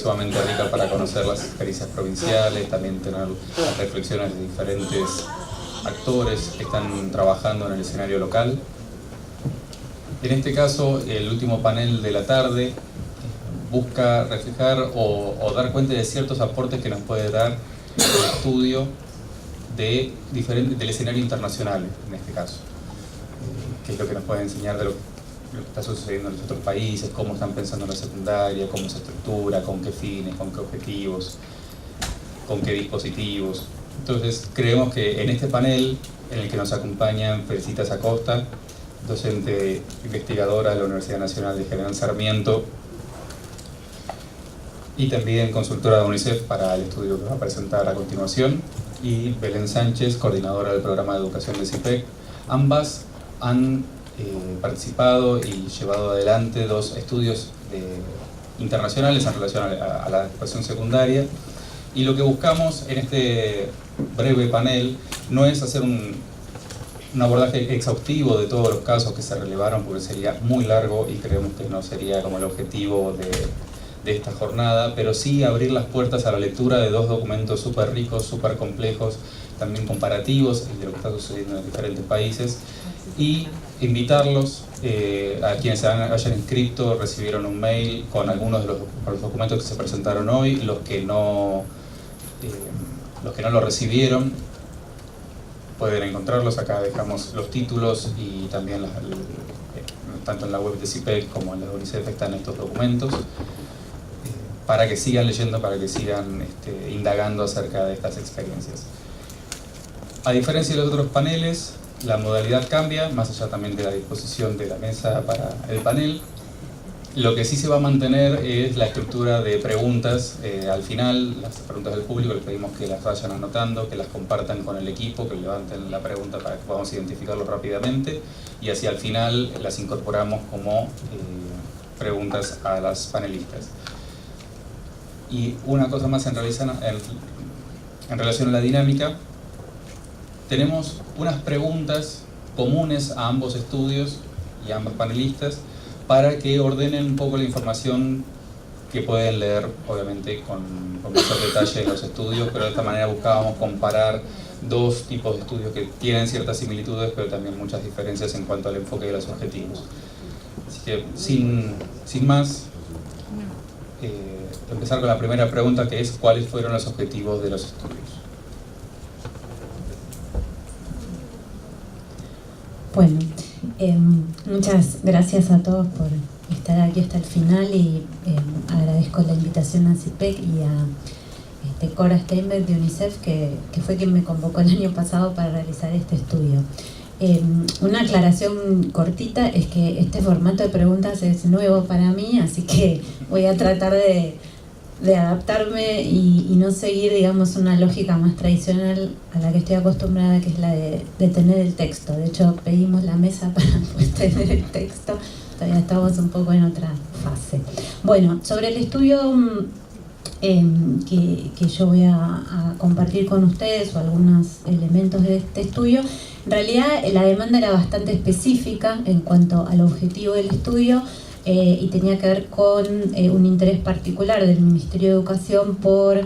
sumamente rica para conocer las experiencias provinciales, también tener las reflexiones de diferentes actores que están trabajando en el escenario local. En este caso, el último panel de la tarde busca reflejar o dar cuenta de ciertos aportes que nos puede dar el estudio del escenario internacional, en este caso, que es lo que nos puede enseñar de lo que está sucediendo en los otros países, cómo están pensando en la secundaria, cómo se estructura, con qué fines, con qué objetivos, con qué dispositivos. Entonces creemos que en este panel, en el que nos acompañan Felicitas Acosta, docente investigadora de la Universidad Nacional de General Sarmiento y también consultora de UNICEF para el estudio que va a presentar a continuación, y Belén Sánchez, coordinadora del programa de educación de CIPEC. Ambas han participado y llevado adelante 2 estudios internacionales en relación a la educación secundaria, y lo que buscamos en este breve panel no es hacer un abordaje exhaustivo de todos los casos que se relevaron, porque sería muy largo y creemos que no sería como el objetivo de esta jornada, pero sí abrir las puertas a la lectura de 2 documentos súper ricos, súper complejos, también comparativos de lo que está sucediendo en diferentes países, y invitarlos a quienes se hayan inscrito, recibieron un mail con algunos de los documentos que se presentaron hoy, los que no lo recibieron pueden encontrarlos. Acá dejamos los títulos y también tanto en la web de CIPEC como en la de UNICEF están estos documentos, para que sigan leyendo, para que sigan indagando acerca de estas experiencias. A diferencia de los otros paneles, la modalidad cambia, más allá también de la disposición de la mesa para el panel. Lo que sí se va a mantener es la estructura de preguntas al final, las preguntas del público. Les pedimos que las vayan anotando, que las compartan con el equipo, que levanten la pregunta para que podamos identificarlo rápidamente, y así al final las incorporamos como preguntas a las panelistas. Y una cosa más en relación a la dinámica, tenemos unas preguntas comunes a ambos estudios y a ambos panelistas para que ordenen un poco la información que pueden leer, obviamente con mayor detalle en los estudios, pero de esta manera buscábamos comparar 2 tipos de estudios que tienen ciertas similitudes, pero también muchas diferencias en cuanto al enfoque de los objetivos. Así que sin más, empezar con la primera pregunta, que es ¿cuáles fueron los objetivos de los estudios? Bueno, muchas gracias a todos por estar aquí hasta el final, y agradezco la invitación a CIPEC y a Cora Steinberg de UNICEF, que fue quien me convocó el año pasado para realizar este estudio. Una aclaración cortita es que este formato de preguntas es nuevo para mí, así que voy a tratar de adaptarme y no seguir, digamos, una lógica más tradicional a la que estoy acostumbrada, que es la de tener el texto. De hecho, pedimos la mesa para pues, tener el texto, todavía estamos un poco en otra fase. Bueno, sobre el estudio que yo voy a compartir con ustedes, o algunos elementos de este estudio, en realidad la demanda era bastante específica en cuanto al objetivo del estudio, y tenía que ver con un interés particular del Ministerio de Educación por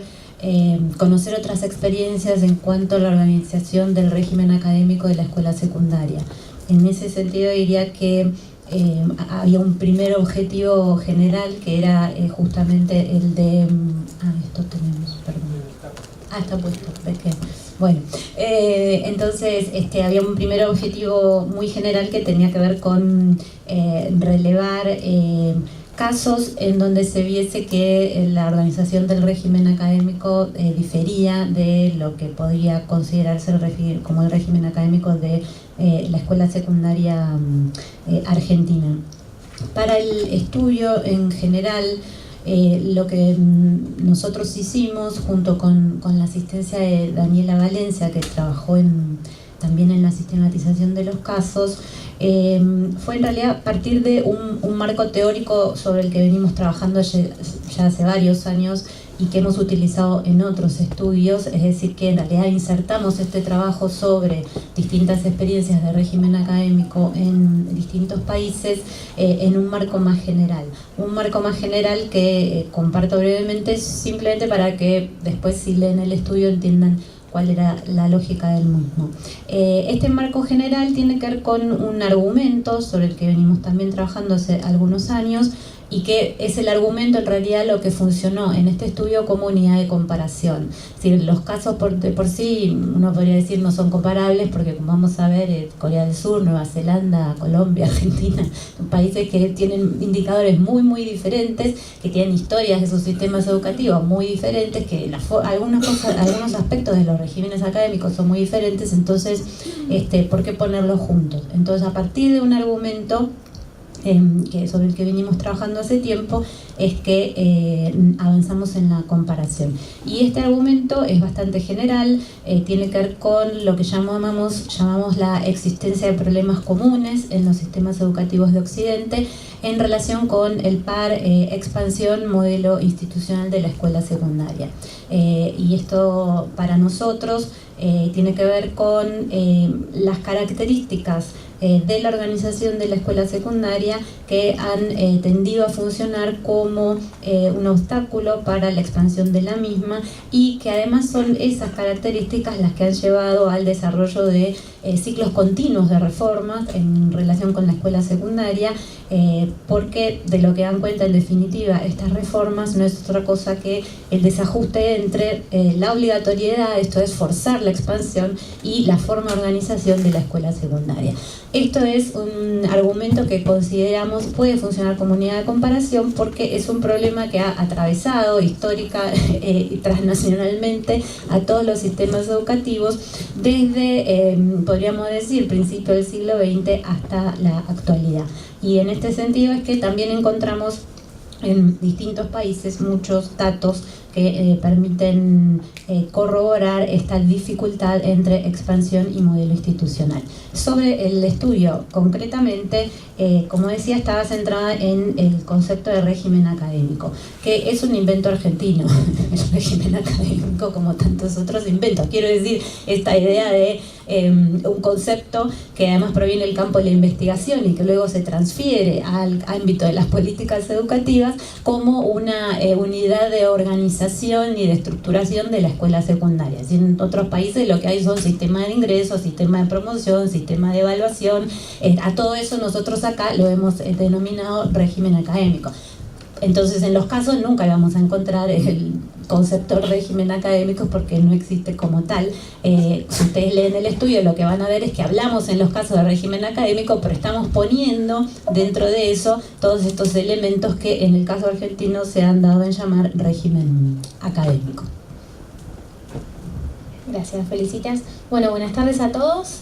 conocer otras experiencias en cuanto a la organización del régimen académico de la escuela secundaria. En ese sentido diría que había un primer objetivo general, que era justamente el de... esto tenemos, perdón. Está puesto, ¿ves que? Bueno, entonces había un primer objetivo muy general que tenía que ver con relevar casos en donde se viese que la organización del régimen académico difería de lo que podría considerarse como el régimen académico de la escuela secundaria argentina. Para el estudio en general, lo que nosotros hicimos, junto con la asistencia de Daniela Valencia, que trabajó también en la sistematización de los casos, fue en realidad partir de un marco teórico sobre el que venimos trabajando ya hace varios años y que hemos utilizado en otros estudios, es decir, que en realidad insertamos este trabajo sobre distintas experiencias de régimen académico en distintos países en un marco más general. Un marco más general que comparto brevemente simplemente para que después, si leen el estudio, entiendan cuál era la lógica del mismo. Este marco general tiene que ver con un argumento sobre el que venimos también trabajando hace algunos años, y que es el argumento en realidad lo que funcionó en este estudio como unidad de comparación. Es decir, los casos de por sí, uno podría decir, no son comparables, porque como vamos a ver, Corea del Sur, Nueva Zelanda, Colombia, Argentina, son países que tienen indicadores muy diferentes, que tienen historias de sus sistemas educativos muy diferentes, que algunos aspectos de los regímenes académicos son muy diferentes. Entonces, ¿por qué ponerlos juntos? Entonces, a partir de un argumento sobre el que venimos trabajando hace tiempo, es que avanzamos en la comparación. Y este argumento es bastante general, tiene que ver con lo que llamamos la existencia de problemas comunes en los sistemas educativos de Occidente en relación con el par expansión modelo institucional de la escuela secundaria. Y esto para nosotros tiene que ver con las características de la organización de la escuela secundaria que han tendido a funcionar como un obstáculo para la expansión de la misma, y que además son esas características las que han llevado al desarrollo de ciclos continuos de reformas en relación con la escuela secundaria, porque de lo que dan cuenta en definitiva estas reformas no es otra cosa que el desajuste entre la obligatoriedad, esto es forzar la expansión, y la forma de organización de la escuela secundaria. Esto es un argumento que consideramos puede funcionar como unidad de comparación, porque es un problema que ha atravesado histórica y transnacionalmente a todos los sistemas educativos desde, podríamos decir, principio del siglo XX hasta la actualidad. Y en este sentido es que también encontramos en distintos países muchos datos que permiten corroborar esta dificultad entre expansión y modelo institucional. Sobre el estudio, concretamente, como decía, estaba centrada en el concepto de régimen académico, que es un invento argentino, el régimen académico, como tantos otros inventos. Quiero decir, esta idea de un concepto que además proviene del campo de la investigación y que luego se transfiere al ámbito de las políticas educativas como una unidad de organización y de estructuración de la escuela secundaria. En otros países lo que hay son sistemas de ingresos, sistemas de promoción, sistemas de evaluación. A todo eso nosotros acá lo hemos denominado régimen académico. Entonces, en los casos nunca vamos a encontrar el concepto de régimen académico, porque no existe como tal. Si ustedes leen el estudio, lo que van a ver es que hablamos en los casos de régimen académico, pero estamos poniendo dentro de eso todos estos elementos que en el caso argentino se han dado en llamar régimen académico. Gracias, Felicitas. Bueno, buenas tardes a todos.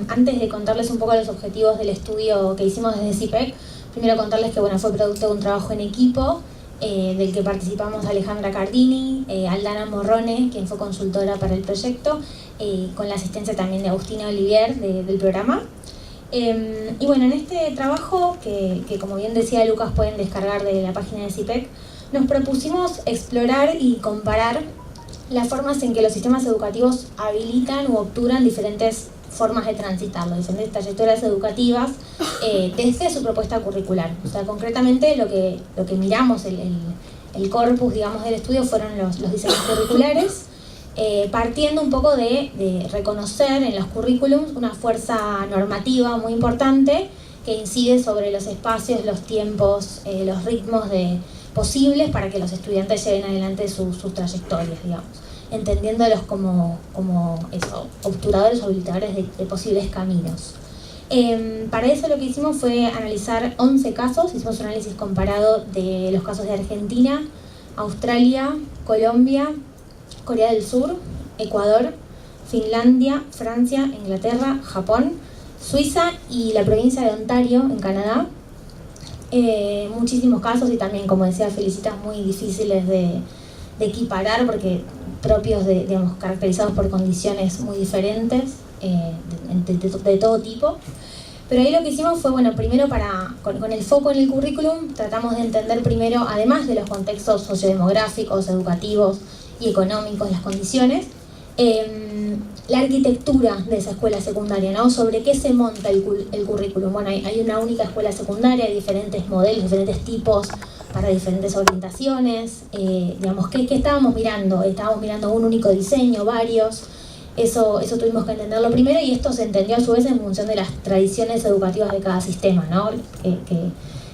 Antes de contarles un poco los objetivos del estudio que hicimos desde CIPEC, primero contarles que fue producto de un trabajo en equipo del que participamos Alejandra Cardini, Aldana Morrone, quien fue consultora para el proyecto, con la asistencia también de Agustina Olivier del programa. Y bueno, en este trabajo, que como bien decía Lucas pueden descargar de la página de CIPEC, nos propusimos explorar y comparar las formas en que los sistemas educativos habilitan u obturan diferentes formas de transitarlo, diferentes trayectorias educativas desde su propuesta curricular. O sea, concretamente lo que miramos, el corpus, digamos, del estudio fueron los diseños curriculares, partiendo un poco de reconocer en los currículums una fuerza normativa muy importante que incide sobre los espacios, los tiempos, los ritmos posibles para que los estudiantes lleven adelante sus trayectorias, digamos, entendiéndolos como eso, obturadores o habilitadores de posibles caminos. Para eso lo que hicimos fue analizar 11 casos, hicimos un análisis comparado de los casos de Argentina, Australia, Colombia, Corea del Sur, Ecuador, Finlandia, Francia, Inglaterra, Japón, Suiza y la provincia de Ontario, en Canadá. Muchísimos casos, y también, como decía Felicitas, muy difíciles de equiparar, porque propios digamos, caracterizados por condiciones muy diferentes, de todo tipo. Pero ahí lo que hicimos fue, bueno, primero con el foco en el currículum, tratamos de entender primero, además de los contextos sociodemográficos, educativos y económicos, las condiciones, la arquitectura de esa escuela secundaria, ¿no? Sobre qué se monta el currículum. Bueno, hay una única escuela secundaria, hay diferentes modelos, diferentes tipos para diferentes orientaciones. Digamos, ¿qué estábamos mirando? Estábamos mirando un único diseño, varios. Eso tuvimos que entenderlo primero, y esto se entendió a su vez en función de las tradiciones educativas de cada sistema, ¿no? Que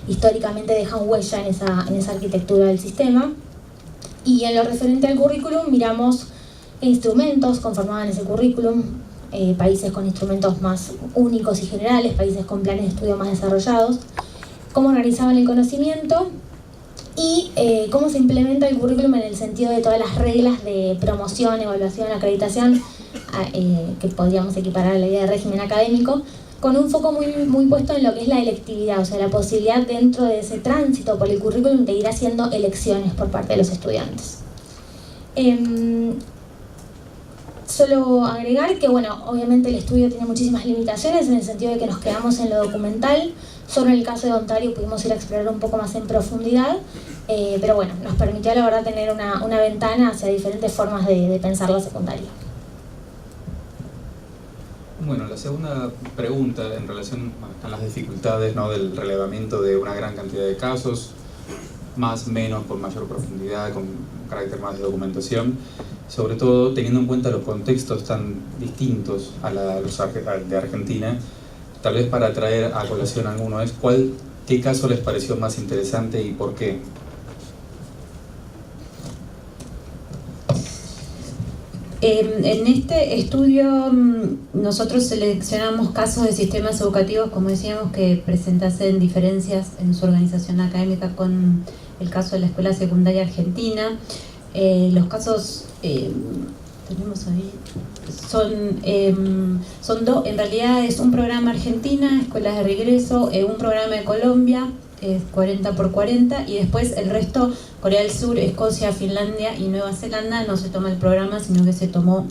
históricamente dejan huella en esa arquitectura del sistema. Y en lo referente al currículum miramos qué instrumentos conformaban ese currículum, países con instrumentos más únicos y generales, países con planes de estudio más desarrollados, cómo organizaban el conocimiento y cómo se implementa el currículum en el sentido de todas las reglas de promoción, evaluación, acreditación, que podríamos equiparar a la idea de régimen académico, con un foco muy puesto en lo que es la electividad, o sea, la posibilidad dentro de ese tránsito por el currículum de ir haciendo elecciones por parte de los estudiantes. Solo agregar que, bueno, obviamente el estudio tiene muchísimas limitaciones en el sentido de que nos quedamos en lo documental. Solo en el caso de Ontario pudimos ir a explorar un poco más en profundidad, pero bueno, nos permitió la verdad tener una ventana hacia diferentes formas de pensar la secundaria. Bueno, la segunda pregunta en relación a las dificultades, ¿no?, del relevamiento de una gran cantidad de casos, más, menos, con mayor profundidad, con carácter más de documentación, sobre todo teniendo en cuenta los contextos tan distintos a los de Argentina. Tal vez para traer a colación alguno es ¿qué caso les pareció más interesante y por qué? En este estudio nosotros seleccionamos casos de sistemas educativos, como decíamos, que presentasen diferencias en su organización académica con el caso de la escuela secundaria argentina. Los casos tenemos ahí son dos, en realidad es un programa Argentina, escuelas de regreso, un programa de Colombia, 40x40, y después el resto, Corea del Sur, Escocia, Finlandia y Nueva Zelanda, no se toma el programa, sino que se tomó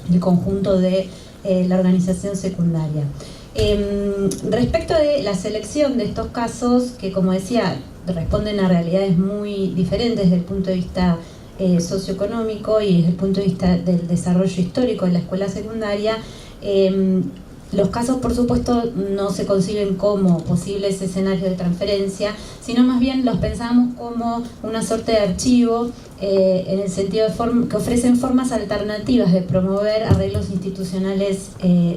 el conjunto de la organización secundaria. Respecto de la selección de estos casos, que como decía, responden a realidades muy diferentes desde el punto de vista socioeconómico y desde el punto de vista del desarrollo histórico de la escuela secundaria, los casos, por supuesto, no se conciben como posibles escenarios de transferencia, sino más bien los pensamos como una suerte de archivo, en el sentido de que ofrecen formas alternativas de promover arreglos institucionales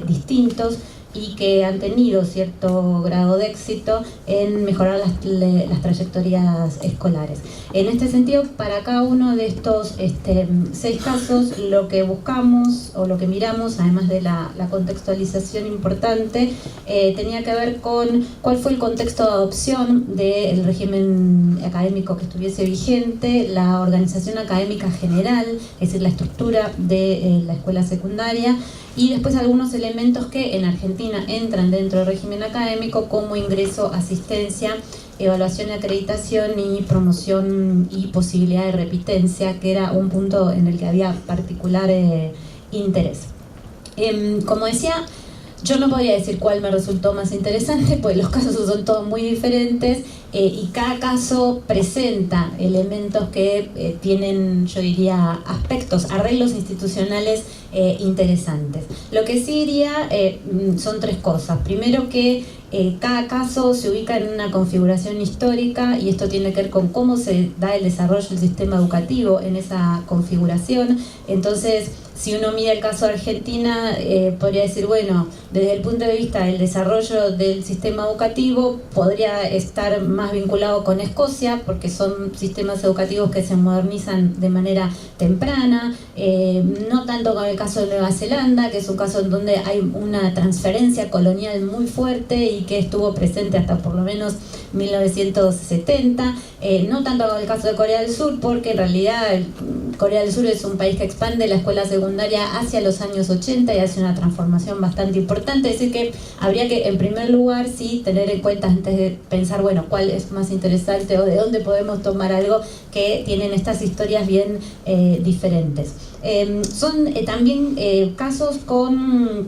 distintos y que han tenido cierto grado de éxito en mejorar las trayectorias escolares. En este sentido, para cada uno de estos 6 casos, lo que buscamos o lo que miramos, además de la contextualización importante, tenía que ver con cuál fue el contexto de adopción del régimen académico que estuviese vigente, la organización académica general, es decir, la estructura de la escuela secundaria, y después algunos elementos que en Argentina entran dentro del régimen académico, como ingreso, asistencia, evaluación y acreditación y promoción y posibilidad de repitencia, que era un punto en el que había particular interés. Como decía, yo no podría decir cuál me resultó más interesante, pues los casos son todos muy diferentes, y cada caso presenta elementos que tienen, yo diría, aspectos, arreglos institucionales interesantes. Lo que sí diría son 3 cosas. Primero, que cada caso se ubica en una configuración histórica, y esto tiene que ver con cómo se da el desarrollo del sistema educativo en esa configuración. Entonces, si uno mira el caso de Argentina, podría decir, bueno, desde el punto de vista del desarrollo del sistema educativo, podría estar más vinculado con Escocia, porque son sistemas educativos que se modernizan de manera temprana, no tanto con el caso de Nueva Zelanda, que es un caso en donde hay una transferencia colonial muy fuerte y que estuvo presente hasta por lo menos 1970, no tanto con el caso de Corea del Sur, porque en realidad Corea del Sur es un país que expande la escuela secundaria hacia los años 80 y hace una transformación bastante importante. Es decir, que habría que, en primer lugar, sí tener en cuenta, antes de pensar, bueno, cuál es más interesante o de dónde podemos tomar algo, que tienen estas historias bien diferentes. Son también casos con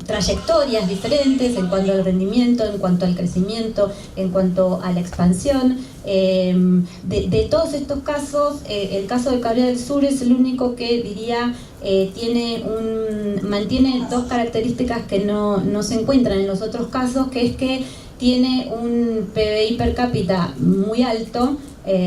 trayectorias diferentes en cuanto al rendimiento, en cuanto al crecimiento, en cuanto a la expansión. De todos estos casos, el caso de Corea del Sur es el único que diría mantiene dos características que no se encuentran en los otros casos, que es que tiene un PBI per cápita muy alto,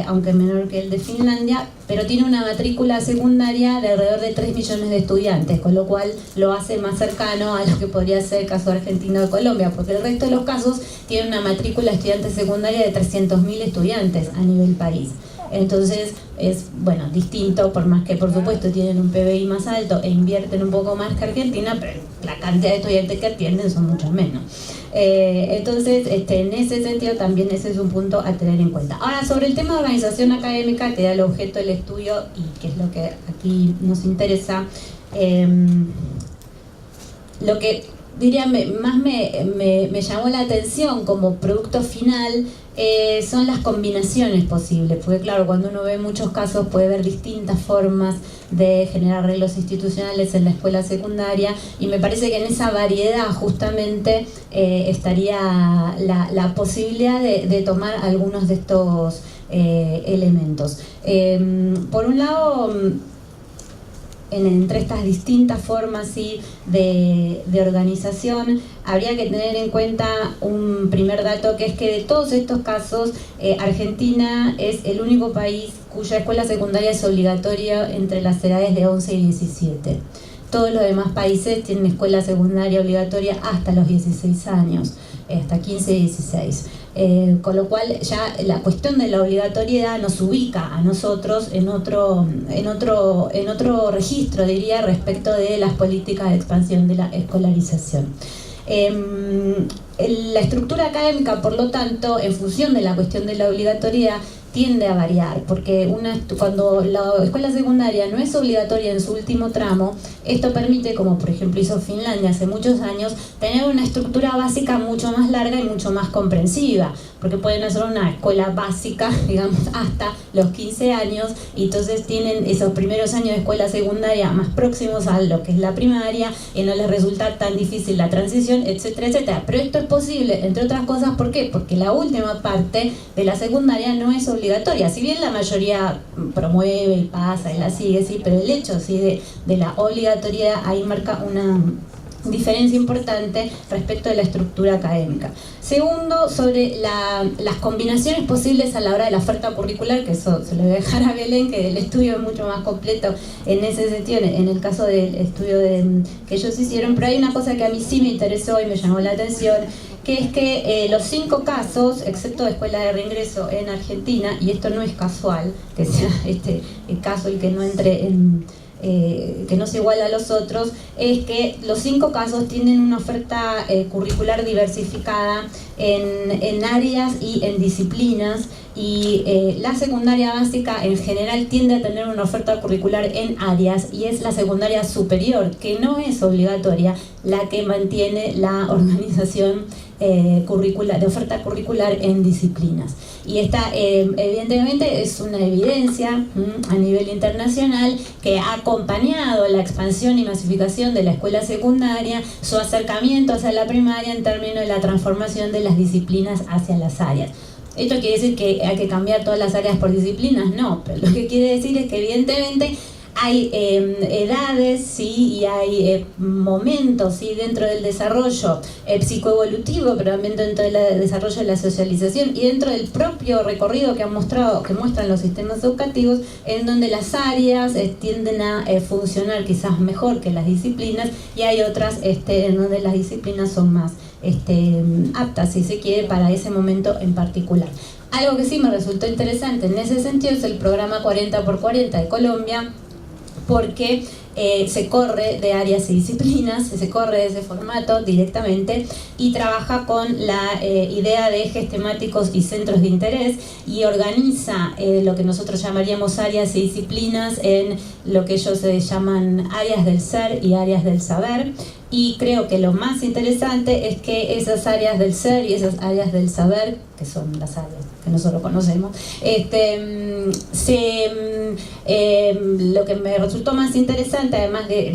aunque menor que el de Finlandia, pero tiene una matrícula secundaria de alrededor de 3 millones de estudiantes, con lo cual lo hace más cercano a lo que podría ser el caso argentino de Colombia, porque el resto de los casos tienen una matrícula de estudiantes secundaria de 300.000 estudiantes a nivel país. Entonces es, bueno, distinto, por más que por supuesto tienen un PBI más alto e invierten un poco más que Argentina, pero la cantidad de estudiantes que atienden son mucho menos. Entonces, en ese sentido también ese es un punto a tener en cuenta. Ahora, sobre el tema de organización académica, que era el objeto del estudio y que es lo que aquí nos interesa, lo que diría más me llamó la atención como producto final son las combinaciones posibles, porque claro, cuando uno ve muchos casos puede ver distintas formas de generar arreglos institucionales en la escuela secundaria, y me parece que en esa variedad justamente estaría la posibilidad de tomar algunos de estos elementos. Por un lado, entre estas distintas formas de organización, habría que tener en cuenta un primer dato, que es que de todos estos casos, Argentina es el único país cuya escuela secundaria es obligatoria entre las edades de 11 y 17. Todos los demás países tienen escuela secundaria obligatoria hasta los 16 años, hasta 15 y 16. Con lo cual ya la cuestión de la obligatoriedad nos ubica a nosotros en otro registro, diría, respecto de las políticas de expansión de la escolarización. La estructura académica, por lo tanto, en función de la cuestión de la obligatoriedad, tiende a variar, porque cuando la escuela secundaria no es obligatoria en su último tramo, esto permite, como por ejemplo hizo Finlandia hace muchos años, tener una estructura básica mucho más larga y mucho más comprensiva, porque pueden hacer una escuela básica, digamos, hasta los 15 años, y entonces tienen esos primeros años de escuela secundaria más próximos a lo que es la primaria, y no les resulta tan difícil la transición, etcétera, etcétera. Pero esto es posible, entre otras cosas, ¿por qué? Porque la última parte de la secundaria no es obligatoria, si bien la mayoría promueve y pasa y la sigue, sí, pero el hecho de la obligatoriedad ahí marca una diferencia importante respecto de la estructura académica. Segundo, sobre las combinaciones posibles a la hora de la oferta curricular, que eso se lo voy a dejar a Belén, que el estudio es mucho más completo en ese sentido, en el caso del estudio que ellos hicieron, pero hay una cosa que a mí sí me interesó y me llamó la atención, que es que los 5 casos, excepto de escuela de reingreso en Argentina, y esto no es casual, que sea el caso el que no entre que no se iguala a los otros, es que los 5 casos tienen una oferta curricular diversificada en áreas y en disciplinas, y la secundaria básica en general tiende a tener una oferta curricular en áreas, y es la secundaria superior, que no es obligatoria, la que mantiene la organización curricular, de oferta curricular en disciplinas. Y esta evidentemente es una evidencia a nivel internacional que ha acompañado la expansión y masificación de la escuela secundaria, su acercamiento hacia la primaria en términos de la transformación de las disciplinas hacia las áreas. ¿Esto quiere decir que hay que cambiar todas las áreas por disciplinas? No, pero lo que quiere decir es que evidentemente hay edades, ¿sí? Y hay momentos, ¿sí? Dentro del desarrollo psicoevolutivo, pero también dentro del desarrollo de la socialización y dentro del propio recorrido que muestran los sistemas educativos, en donde las áreas tienden a funcionar quizás mejor que las disciplinas, y hay otras en donde las disciplinas son más aptas, si se quiere, para ese momento en particular. Algo que sí me resultó interesante en ese sentido es el programa 40x40 de Colombia, porque se corre de áreas y disciplinas, se corre de ese formato directamente y trabaja con la idea de ejes temáticos y centros de interés, y organiza lo que nosotros llamaríamos áreas y disciplinas en lo que ellos llaman áreas del ser y áreas del saber, Y creo que lo más interesante es que esas áreas del ser y esas áreas del saber, que son las áreas que nosotros conocemos, lo que me resultó más interesante, además de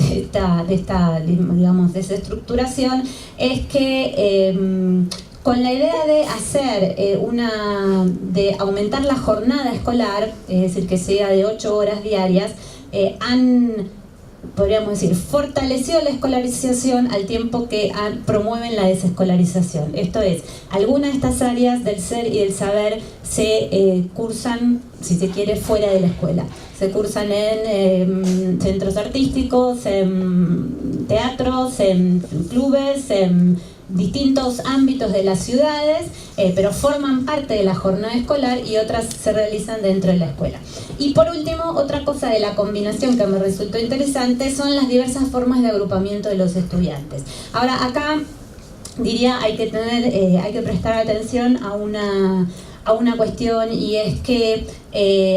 esta digamos, desestructuración, es que con la idea de hacer de aumentar la jornada escolar, es decir, que sea de 8 horas diarias, podríamos decir, fortaleció la escolarización al tiempo que promueven la desescolarización. Esto es, algunas de estas áreas del ser y del saber se cursan, si se quiere, fuera de la escuela. Se cursan en centros artísticos, en teatros, en clubes, en distintos ámbitos de las ciudades, pero forman parte de la jornada escolar y otras se realizan dentro de la escuela. Y por último, otra cosa de la combinación que me resultó interesante son las diversas formas de agrupamiento de los estudiantes. Ahora, acá diría hay que prestar atención a una cuestión, y es que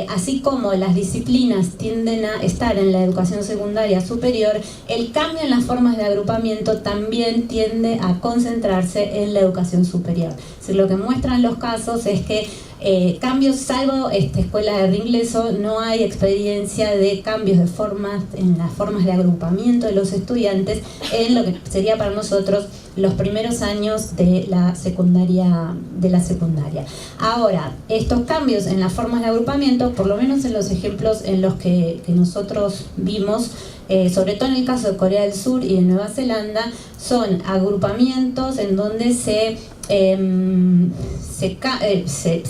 así como las disciplinas tienden a estar en la educación secundaria superior, el cambio en las formas de agrupamiento también tiende a concentrarse en la educación superior. O sea, lo que muestran los casos es que cambios, salvo escuela de reingreso, no hay experiencia de cambios de formas en las formas de agrupamiento de los estudiantes en lo que sería para nosotros los primeros años de la secundaria. Ahora, estos cambios en las formas de agrupamiento, por lo menos en los ejemplos en los que nosotros vimos, sobre todo en el caso de Corea del Sur y de Nueva Zelanda, son agrupamientos en donde se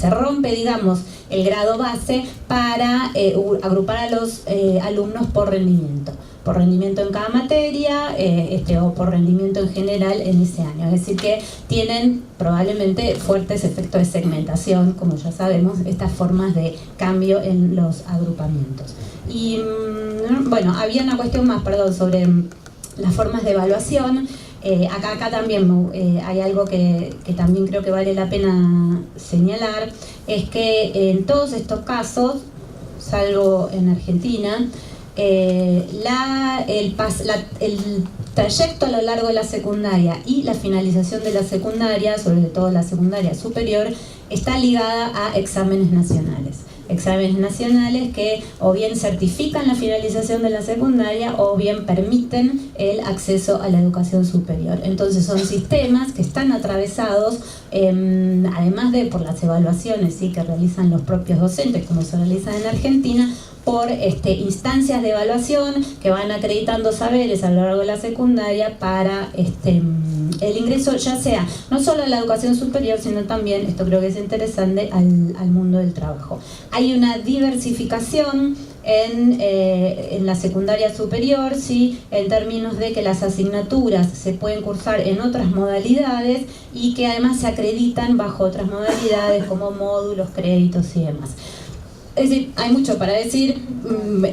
rompe, digamos, el grado base para agrupar a los alumnos por rendimiento en cada materia, o por rendimiento en general en ese año. Es decir, que tienen probablemente fuertes efectos de segmentación, como ya sabemos, estas formas de cambio en los agrupamientos. Y bueno, había una cuestión más, sobre las formas de evaluación. Acá también hay algo que también creo que vale la pena señalar, es que en todos estos casos, salvo en Argentina, el trayecto a lo largo de la secundaria y la finalización de la secundaria, sobre todo la secundaria superior, está ligada a exámenes nacionales. Exámenes nacionales que o bien certifican la finalización de la secundaria o bien permiten el acceso a la educación superior. Entonces son sistemas que están atravesados, además de por las evaluaciones, ¿sí?, que realizan los propios docentes, como se realizan en Argentina, por instancias de evaluación que van acreditando saberes a lo largo de la secundaria para el ingreso, ya sea no solo a la educación superior, sino también, esto creo que es interesante, al mundo del trabajo. Hay una diversificación en la secundaria superior, ¿sí?, en términos de que las asignaturas se pueden cursar en otras modalidades y que además se acreditan bajo otras modalidades como módulos, créditos y demás. Es decir, hay mucho para decir,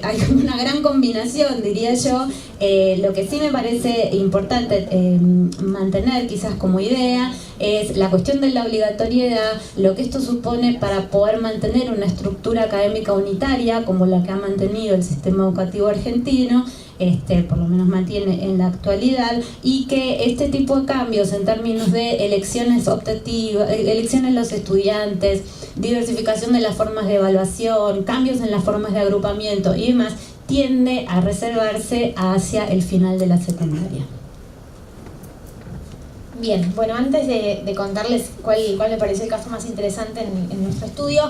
hay una gran combinación, diría yo. Lo que sí me parece importante mantener quizás como idea es la cuestión de la obligatoriedad, lo que esto supone para poder mantener una estructura académica unitaria como la que ha mantenido el sistema educativo argentino, por lo menos mantiene en la actualidad, y que este tipo de cambios en términos de elecciones optativas, elecciones de los estudiantes, diversificación de las formas de evaluación, cambios en las formas de agrupamiento y demás, tiende a reservarse hacia el final de la secundaria. Bien, bueno, antes de contarles cuál me pareció el caso más interesante en nuestro estudio,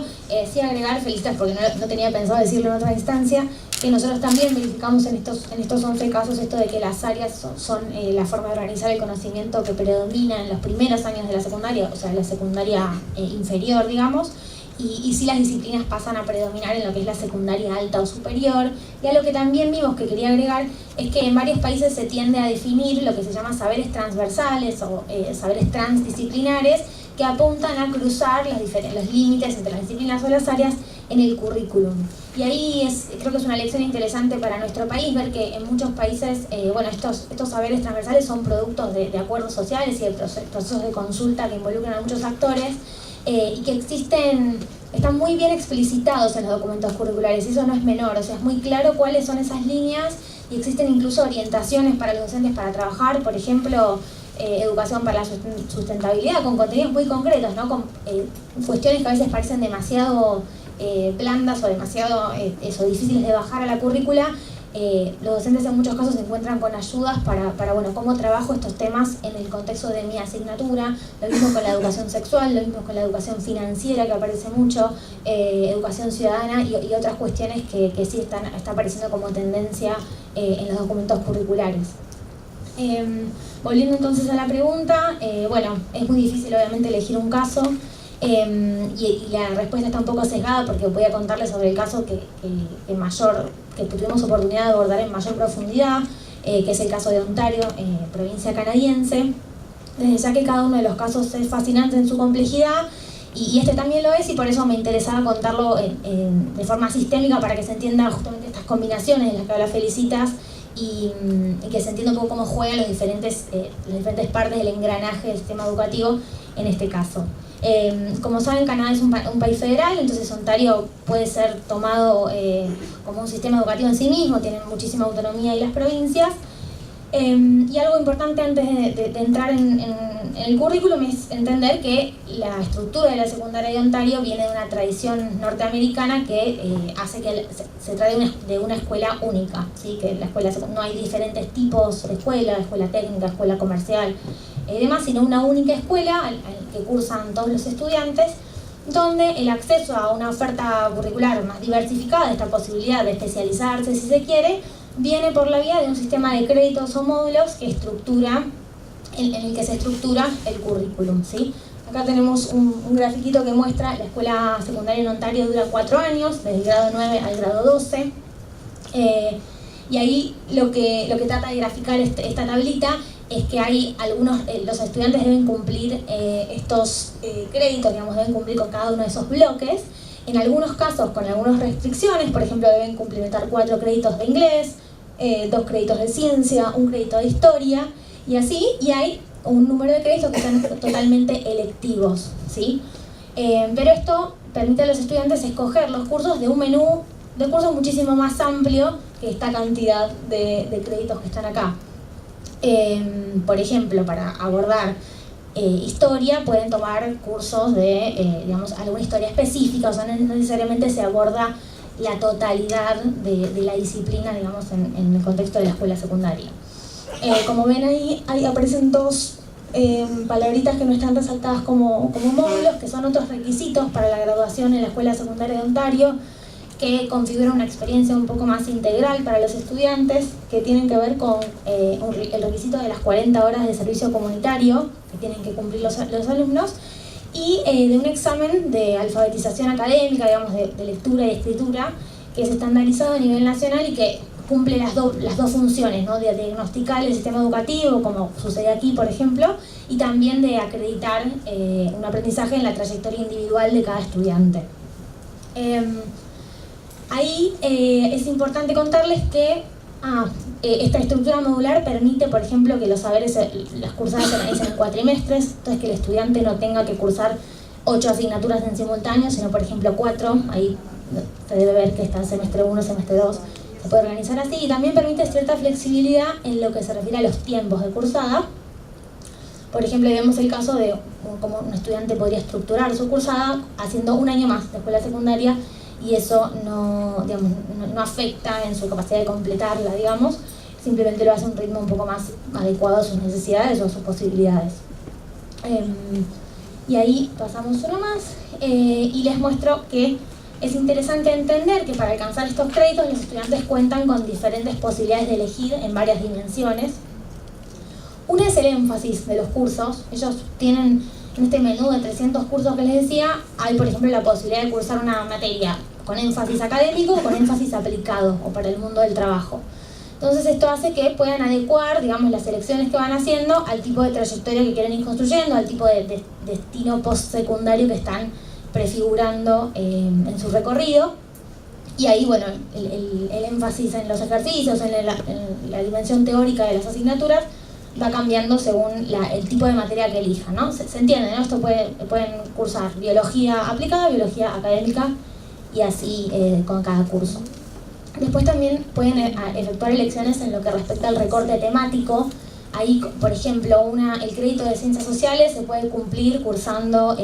sí agregar, felicitas porque no tenía pensado decirlo en otra instancia, que nosotros también verificamos en estos 11 casos esto de que las áreas son la forma de organizar el conocimiento que predomina en los primeros años de la secundaria, o sea, la secundaria inferior, digamos, y sí las disciplinas pasan a predominar en lo que es la secundaria alta o superior. Y a lo que también vimos que quería agregar es que en varios países se tiende a definir lo que se llama saberes transversales o saberes transdisciplinares, que apuntan a cruzar los límites entre las disciplinas o las áreas en el currículum. Y ahí creo que es una lección interesante para nuestro país ver que en muchos países estos saberes transversales son productos de acuerdos sociales y de procesos de consulta que involucran a muchos actores, y que están muy bien explicitados en los documentos curriculares, y eso no es menor. O sea, es muy claro cuáles son esas líneas y existen incluso orientaciones para los docentes para trabajar, por ejemplo, educación para la sustentabilidad, con contenidos muy concretos, ¿no? Con cuestiones que a veces parecen demasiado blandas o demasiado difíciles de bajar a la currícula. Los docentes en muchos casos se encuentran con ayudas para bueno, cómo trabajo estos temas en el contexto de mi asignatura, lo mismo con la educación sexual, lo mismo con la educación financiera, que aparece mucho, educación ciudadana y otras cuestiones que sí está apareciendo como tendencia en los documentos curriculares. Volviendo entonces a la pregunta, bueno, es muy difícil obviamente elegir un caso, y la respuesta está un poco sesgada porque voy a contarles sobre el caso que tuvimos oportunidad de abordar en mayor profundidad, que es el caso de Ontario, provincia canadiense, ya que cada uno de los casos es fascinante en su complejidad, y este también lo es, y por eso me interesaba contarlo de forma sistémica para que se entiendan justamente estas combinaciones de las que habla Felicitas, y que se entienda un poco cómo juegan las diferentes partes del engranaje del sistema educativo en este caso. Como saben, Canadá es un país federal, entonces Ontario puede ser tomado como un sistema educativo en sí mismo, tienen muchísima autonomía y las provincias. Y algo importante antes de entrar en el currículum es entender que la estructura de la secundaria de Ontario viene de una tradición norteamericana que hace que se trate de una escuela única, ¿sí? Que la escuela no hay diferentes tipos de escuela técnica, escuela comercial y demás, sino una única escuela al que cursan todos los estudiantes, donde el acceso a una oferta curricular más diversificada, esta posibilidad de especializarse si se quiere, viene por la vía de un sistema de créditos o módulos que en el que se estructura el currículum, ¿sí? Acá tenemos un grafiquito que muestra la escuela secundaria en Ontario dura 4 años, desde el grado 9 al grado 12. Y ahí lo que trata de graficar esta tablita es que hay los estudiantes deben cumplir estos créditos, digamos, deben cumplir con cada uno de esos bloques. En algunos casos con algunas restricciones, por ejemplo, deben cumplimentar 4 créditos de inglés, 2 créditos de ciencia, 1 crédito de historia, y así, y hay un número de créditos que son totalmente electivos, ¿sí? Pero esto permite a los estudiantes escoger los cursos de un menú de cursos muchísimo más amplio que esta cantidad de créditos que están acá. Por ejemplo, para abordar historia pueden tomar cursos de, digamos, alguna historia específica, o sea, no necesariamente se aborda la totalidad de la disciplina, digamos, en el contexto de la escuela secundaria. Como ven ahí aparecen 2 palabritas que no están resaltadas como módulos, que son otros requisitos para la graduación en la escuela secundaria de Ontario, que configuran una experiencia un poco más integral para los estudiantes, que tienen que ver con el requisito de las 40 horas de servicio comunitario que tienen que cumplir los alumnos, y de un examen de alfabetización académica, digamos, de lectura y escritura, que es estandarizado a nivel nacional y que cumple las dos funciones, ¿no? De diagnosticar el sistema educativo, como sucede aquí, por ejemplo, y también de acreditar un aprendizaje en la trayectoria individual de cada estudiante. Ahí es importante contarles que esta estructura modular permite, por ejemplo, que los saberes, las cursadas se realicen en cuatrimestres, entonces que el estudiante no tenga que cursar 8 asignaturas en simultáneo, sino, por ejemplo, 4. Ahí se debe ver que está el semestre 1, semestre 2, se puede organizar así, y también permite cierta flexibilidad en lo que se refiere a los tiempos de cursada. Por ejemplo, vemos el caso de cómo un estudiante podría estructurar su cursada haciendo un año más de escuela secundaria, y eso no afecta en su capacidad de completarla, digamos, simplemente lo hace a un ritmo un poco más adecuado a sus necesidades o a sus posibilidades. Y ahí pasamos uno más, y les muestro que es interesante entender que para alcanzar estos créditos los estudiantes cuentan con diferentes posibilidades de elegir en varias dimensiones. Una es el énfasis de los cursos. Ellos tienen en este menú de 300 cursos que les decía, hay por ejemplo la posibilidad de cursar una materia con énfasis académico o con énfasis aplicado o para el mundo del trabajo. Entonces esto hace que puedan adecuar, digamos, las selecciones que van haciendo al tipo de trayectoria que quieren ir construyendo, al tipo de destino postsecundario que están prefigurando en su recorrido. Y ahí, bueno, el énfasis en los ejercicios, en la dimensión teórica de las asignaturas, va cambiando según el tipo de materia que elijan, ¿no? Se entiende, ¿no? Esto pueden cursar biología aplicada, biología académica, y así con cada curso. Después también pueden efectuar elecciones en lo que respecta al recorte temático. Ahí, por ejemplo, el crédito de ciencias sociales se puede cumplir cursando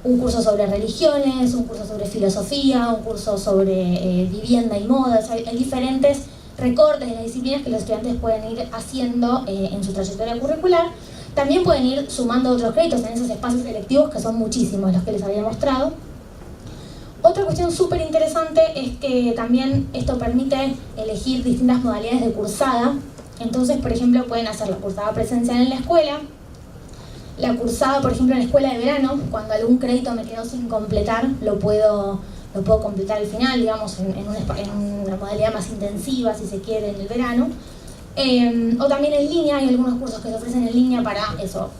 un curso sobre religiones, un curso sobre filosofía, un curso sobre vivienda y moda. O sea, hay diferentes recortes de las disciplinas que los estudiantes pueden ir haciendo en su trayectoria curricular. También pueden ir sumando otros créditos en esos espacios selectivos, que son muchísimos los que les había mostrado. Otra cuestión súper interesante es que también esto permite elegir distintas modalidades de cursada. Entonces, por ejemplo, pueden hacer la cursada presencial en la escuela, la cursada, por ejemplo, en la escuela de verano, cuando algún crédito me quedó sin completar, lo puedo completar al final, digamos, en una modalidad más intensiva, si se quiere, en el verano. O también en línea, hay algunos cursos que se ofrecen en línea para eso,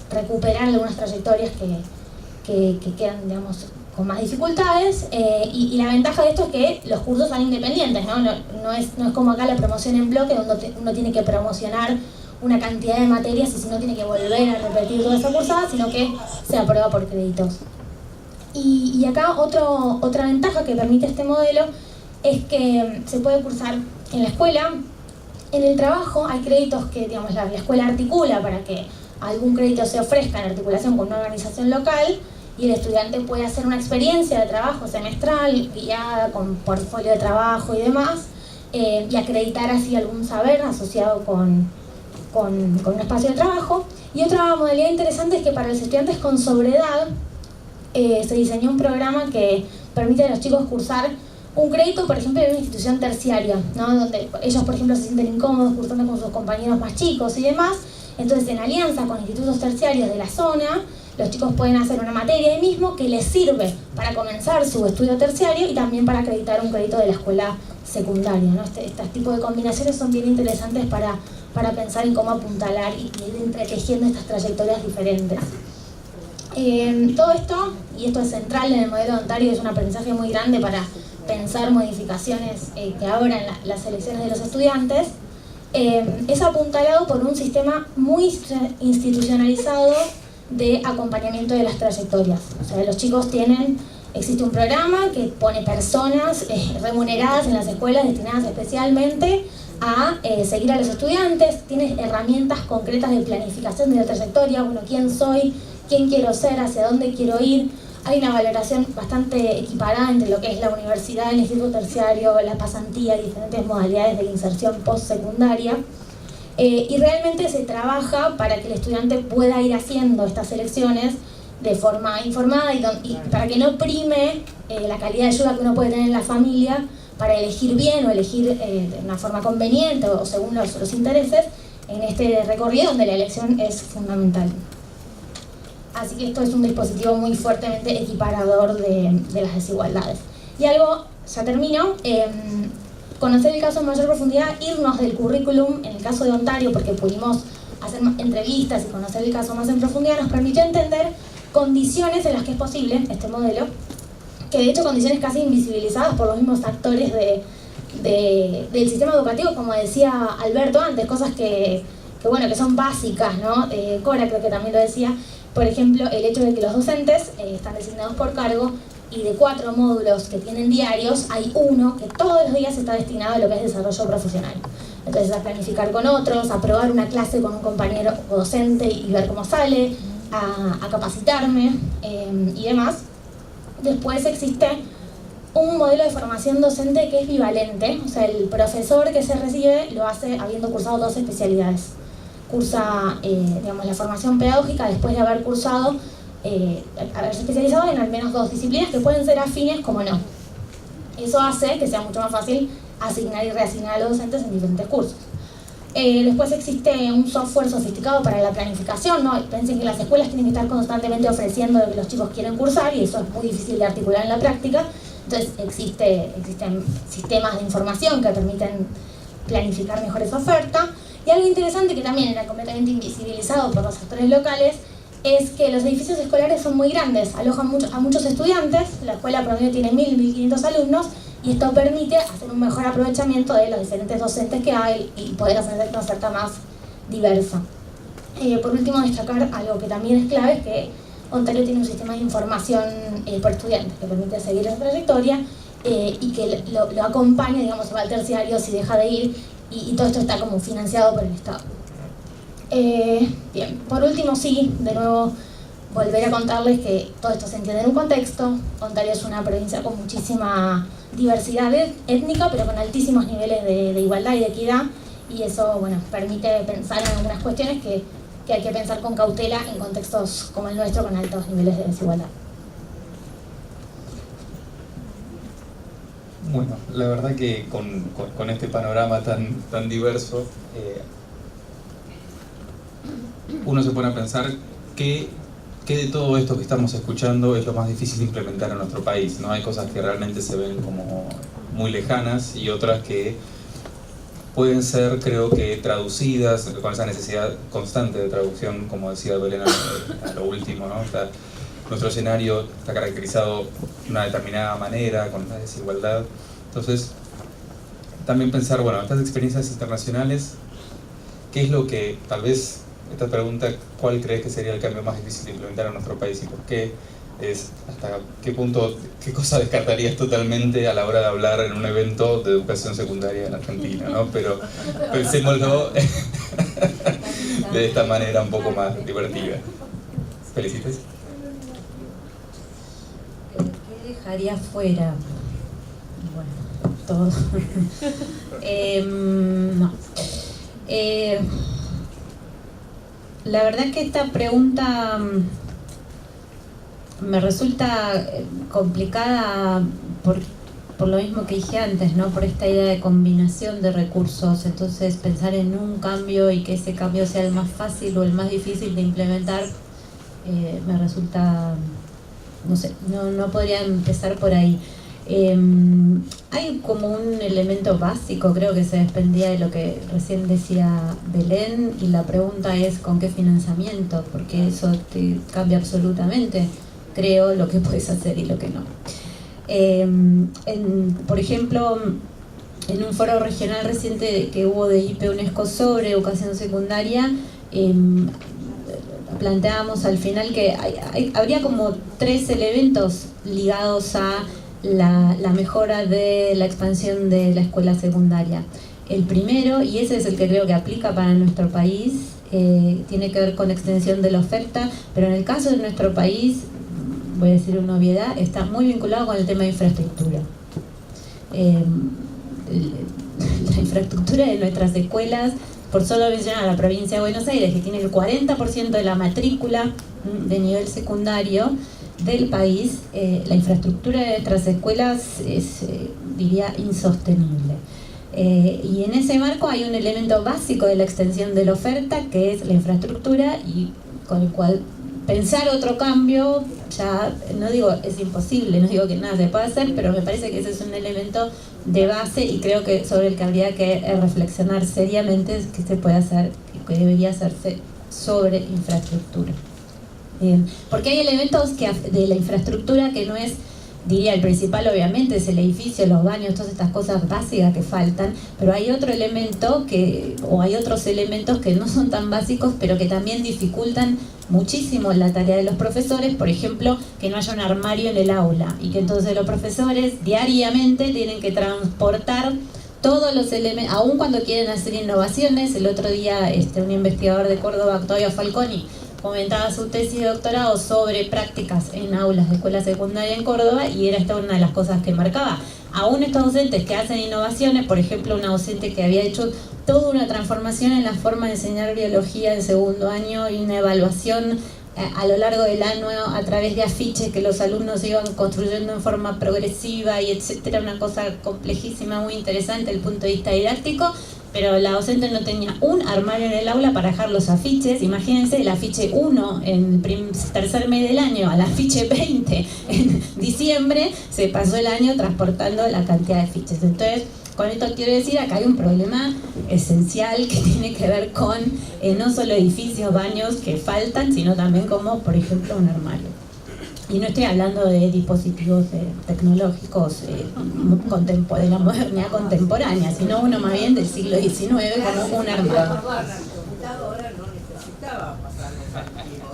recuperar algunas trayectorias que quedan, digamos, con más dificultades, y la ventaja de esto es que los cursos son independientes, ¿no? No es como acá la promoción en bloque, donde uno tiene que promocionar una cantidad de materias y si no tiene que volver a repetir toda esa cursada, sino que se aprueba por créditos. Y acá otra ventaja que permite este modelo es que se puede cursar en la escuela. En el trabajo hay créditos que, digamos, la escuela articula para que algún crédito se ofrezca en articulación con una organización local, y el estudiante puede hacer una experiencia de trabajo semestral guiada con portfolio de trabajo y demás, y acreditar así algún saber asociado con un espacio de trabajo. Y otra modalidad interesante es que para los estudiantes con sobredad se diseñó un programa que permite a los chicos cursar un crédito, por ejemplo, en una institución terciaria, ¿no? Donde ellos, por ejemplo, se sienten incómodos cursando con sus compañeros más chicos y demás. Entonces, en alianza con institutos terciarios de la zona, los chicos pueden hacer una materia ahí mismo que les sirve para comenzar su estudio terciario y también para acreditar un crédito de la escuela secundaria, ¿no? Este tipo de combinaciones son bien interesantes para pensar en cómo apuntalar y ir entretejiendo estas trayectorias diferentes. Todo esto, y esto es central en el modelo de Ontario, es un aprendizaje muy grande para pensar modificaciones que abran las elecciones de los estudiantes, es apuntalado por un sistema muy institucionalizado de acompañamiento de las trayectorias. O sea, los chicos existe un programa que pone personas remuneradas en las escuelas destinadas especialmente a seguir a los estudiantes, tiene herramientas concretas de planificación de la trayectoria, bueno, quién soy, quién quiero ser, hacia dónde quiero ir. Hay una valoración bastante equiparada entre lo que es la universidad, el instituto terciario, la pasantía, diferentes modalidades de inserción postsecundaria. Y realmente se trabaja para que el estudiante pueda ir haciendo estas elecciones de forma informada y para que no prime la calidad de ayuda que uno puede tener en la familia para elegir bien o elegir de una forma conveniente o según los intereses en este recorrido donde la elección es fundamental. Así que esto es un dispositivo muy fuertemente equiparador de las desigualdades. Y algo, ya termino, conocer el caso en mayor profundidad, irnos del currículum, en el caso de Ontario, porque pudimos hacer entrevistas y conocer el caso más en profundidad, nos permitió entender condiciones en las que es posible este modelo, que de hecho condiciones casi invisibilizadas por los mismos actores del sistema educativo, como decía Alberto antes, cosas que son básicas, ¿no? Cora creo que también lo decía. Por ejemplo, el hecho de que los docentes están designados por cargo y de 4 módulos que tienen diarios, hay uno que todos los días está destinado a lo que es desarrollo profesional. Entonces, a planificar con otros, a probar una clase con un compañero o docente y ver cómo sale, a capacitarme y demás. Después existe un modelo de formación docente que es bivalente, o sea, el profesor que se recibe lo hace habiendo cursado 2 especialidades. Cursa la formación pedagógica después de haberse especializado en al menos 2 disciplinas que pueden ser afines como no. Eso hace que sea mucho más fácil asignar y reasignar a los docentes en diferentes cursos. Después existe un software sofisticado para la planificación, ¿no? Piensen que las escuelas tienen que estar constantemente ofreciendo lo que los chicos quieren cursar y eso es muy difícil de articular en la práctica. Entonces existen sistemas de información que permiten planificar mejor esa oferta. Y algo interesante que también era completamente invisibilizado por los actores locales es que los edificios escolares son muy grandes, alojan a muchos estudiantes, la escuela promedio tiene 1.500 alumnos y esto permite hacer un mejor aprovechamiento de los diferentes docentes que hay y poder hacer una oferta más diversa. Por último, destacar algo que también es clave, es que Ontario tiene un sistema de información por estudiantes que permite seguir esa trayectoria y que lo acompaña, digamos, va al terciario si deja de ir, y todo esto está como financiado por el Estado. Bien, por último, sí, de nuevo, volver a contarles que todo esto se entiende en un contexto. Ontario es una provincia con muchísima diversidad étnica, pero con altísimos niveles de igualdad y de equidad, y eso, bueno, permite pensar en algunas cuestiones que hay que pensar con cautela en contextos como el nuestro, con altos niveles de desigualdad. Bueno, la verdad que con este panorama tan diverso, uno se pone a pensar qué de todo esto que estamos escuchando es lo más difícil de implementar en nuestro país, ¿no? Hay cosas que realmente se ven como muy lejanas y otras que pueden ser, creo que, traducidas con esa necesidad constante de traducción, como decía Belén a lo último, ¿no? Nuestro escenario está caracterizado de una determinada manera, con una desigualdad. Entonces, también pensar, bueno, estas experiencias internacionales, ¿qué es lo que, tal vez, esta pregunta, cuál crees que sería el cambio más difícil de implementar en nuestro país y por qué? Es hasta qué punto, qué cosa descartarías totalmente a la hora de hablar en un evento de educación secundaria en Argentina, ¿no? Pero pensémoslo de esta manera un poco más divertida. Felicites. ¿Qué dejaría fuera? Bueno, todo. No. La verdad es que esta pregunta me resulta complicada por lo mismo que dije antes, ¿no? Por esta idea de combinación de recursos. Entonces, pensar en un cambio y que ese cambio sea el más fácil o el más difícil de implementar, me resulta, no sé, no podría empezar por ahí. Hay como un elemento básico, creo que se desprendía de lo que recién decía Belén, y la pregunta es ¿con qué financiamiento? Porque eso te cambia absolutamente, creo, lo que puedes hacer y lo que no. Por ejemplo, en un foro regional reciente que hubo de IP UNESCO sobre educación secundaria, planteábamos al final que habría como 3 elementos ligados a la mejora de la expansión de la escuela secundaria. El primero, y ese es el que creo que aplica para nuestro país, tiene que ver con extensión de la oferta, pero en el caso de nuestro país, voy a decir una obviedad, está muy vinculado con el tema de infraestructura. La infraestructura de nuestras escuelas, por solo mencionar a la provincia de Buenos Aires, que tiene el 40% de la matrícula de nivel secundario del país, la infraestructura de nuestras escuelas es, diría, insostenible. Y en ese marco hay un elemento básico de la extensión de la oferta, que es la infraestructura, y con el cual pensar otro cambio, ya no digo es imposible, no digo que nada se pueda hacer, pero me parece que ese es un elemento de base y creo que sobre el que habría que reflexionar seriamente que se puede hacer y que debería hacerse sobre infraestructura. Porque hay elementos de la infraestructura que no es, diría, el principal obviamente es el edificio, los baños, todas estas cosas básicas que faltan, pero hay otro elemento hay otros elementos que no son tan básicos, pero que también dificultan muchísimo la tarea de los profesores. Por ejemplo, que no haya un armario en el aula y que entonces los profesores diariamente tienen que transportar todos los elementos, aun cuando quieren hacer innovaciones. El otro día un investigador de Córdoba, Octavio Falconi, comentaba su tesis de doctorado sobre prácticas en aulas de escuela secundaria en Córdoba, y era esta una de las cosas que marcaba. Aún estos docentes que hacen innovaciones, por ejemplo, una docente que había hecho toda una transformación en la forma de enseñar biología en segundo año y una evaluación a lo largo del año a través de afiches que los alumnos iban construyendo en forma progresiva y etcétera, una cosa complejísima, muy interesante desde el punto de vista didáctico, pero la docente no tenía un armario en el aula para dejar los afiches. Imagínense, el afiche 1 en el tercer mes del año al afiche 20 en diciembre, se pasó el año transportando la cantidad de afiches. Entonces, con esto quiero decir, acá hay un problema esencial que tiene que ver con no solo edificios, baños que faltan, sino también como, por ejemplo, un armario. Y no estoy hablando de dispositivos tecnológicos de la modernidad contemporánea, sino uno más bien del siglo XIX como un armario. necesitaba pasar los archivos.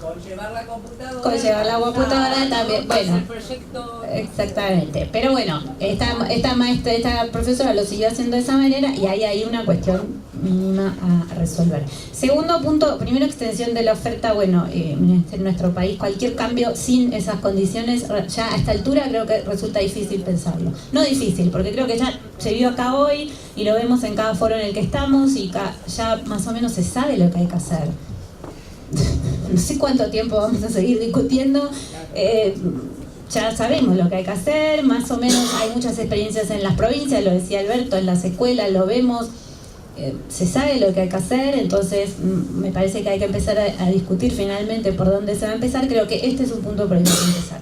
Con llevar la computadora. Con llevar la computadora también, bueno. El proyecto. Exactamente. Pero bueno, esta profesora lo siguió haciendo de esa manera y ahí hay una cuestión mínima a resolver. Segundo punto, primero extensión de la oferta. Bueno, en nuestro país cualquier cambio sin esas condiciones, ya a esta altura creo que resulta difícil pensarlo. No difícil, porque creo que ya se vio acá hoy y lo vemos en cada foro en el que estamos y ya más o menos se sabe lo que hay que hacer. No sé cuánto tiempo vamos a seguir discutiendo, ya sabemos lo que hay que hacer, más o menos hay muchas experiencias en las provincias, lo decía Alberto, en las escuelas lo vemos, se sabe lo que hay que hacer, entonces me parece que hay que empezar a discutir finalmente por dónde se va a empezar. Creo que este es un punto por el que hay que empezar.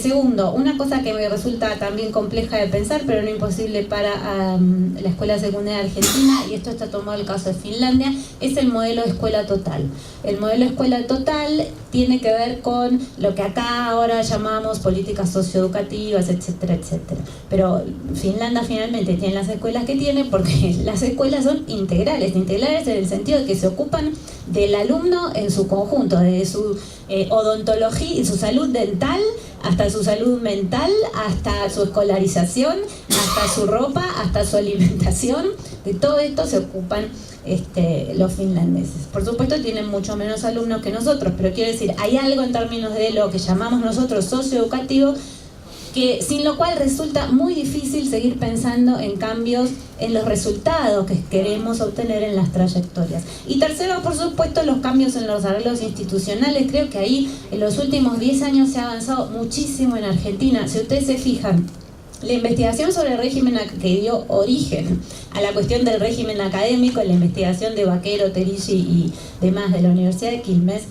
Segundo, una cosa que me resulta también compleja de pensar, pero no imposible para la escuela secundaria argentina, y esto está tomado el caso de Finlandia, es el modelo de escuela total. El modelo de escuela total tiene que ver con lo que acá ahora llamamos políticas socioeducativas, etcétera, etcétera. Pero Finlandia finalmente tiene las escuelas que tiene porque las escuelas son integrales en el sentido de que se ocupan del alumno en su conjunto, de su odontología y su salud dental, hasta su salud mental, hasta su escolarización, hasta su ropa, hasta su alimentación. De todo esto se ocupan los finlandeses. Por supuesto tienen mucho menos alumnos que nosotros, pero quiero decir, hay algo en términos de lo que llamamos nosotros socioeducativo, que sin lo cual resulta muy difícil seguir pensando en cambios en los resultados que queremos obtener en las trayectorias. Y tercero, por supuesto, los cambios en los arreglos institucionales. Creo que ahí en los últimos 10 años se ha avanzado muchísimo en Argentina. Si ustedes se fijan, la investigación sobre el régimen que dio origen a la cuestión del régimen académico, la investigación de Vaquero, Terici y demás de la Universidad de Quilmes,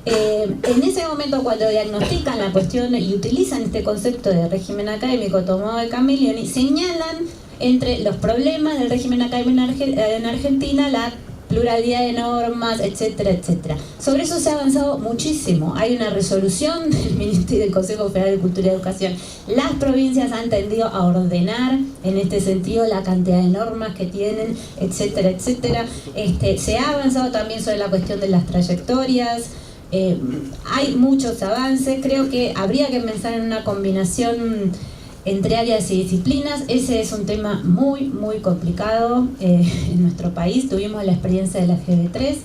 en ese momento cuando diagnostican la cuestión y utilizan este concepto de régimen académico tomado de Camilleri, señalan entre los problemas del régimen académico en Argentina la pluralidad de normas, etcétera, etcétera. Sobre eso se ha avanzado muchísimo. Hay una resolución del Ministerio del Consejo Federal de Cultura y Educación. Las provincias han tendido a ordenar en este sentido la cantidad de normas que tienen, etcétera, etcétera. Se ha avanzado también sobre la cuestión de las trayectorias. Hay muchos avances. Creo que habría que pensar en una combinación entre áreas y disciplinas. Ese es un tema muy, muy complicado en nuestro país. Tuvimos la experiencia de la GB3.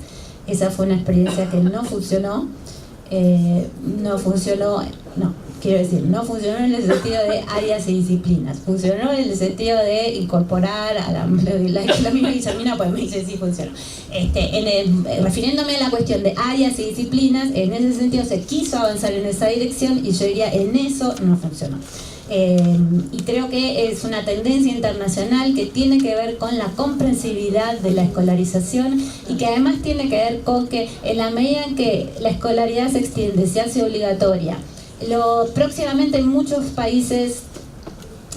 Esa fue una experiencia que no funcionó. No funcionó en el sentido de áreas y disciplinas. Funcionó en el sentido de incorporar a la misma Guillermina, pues me dice sí funcionó. Refiriéndome a la cuestión de áreas y disciplinas, en ese sentido se quiso avanzar en esa dirección y yo diría en eso no funcionó. Y creo que es una tendencia internacional que tiene que ver con la comprensibilidad de la escolarización y que además tiene que ver con que en la medida en que la escolaridad se extiende, se hace obligatoria, próximamente en muchos países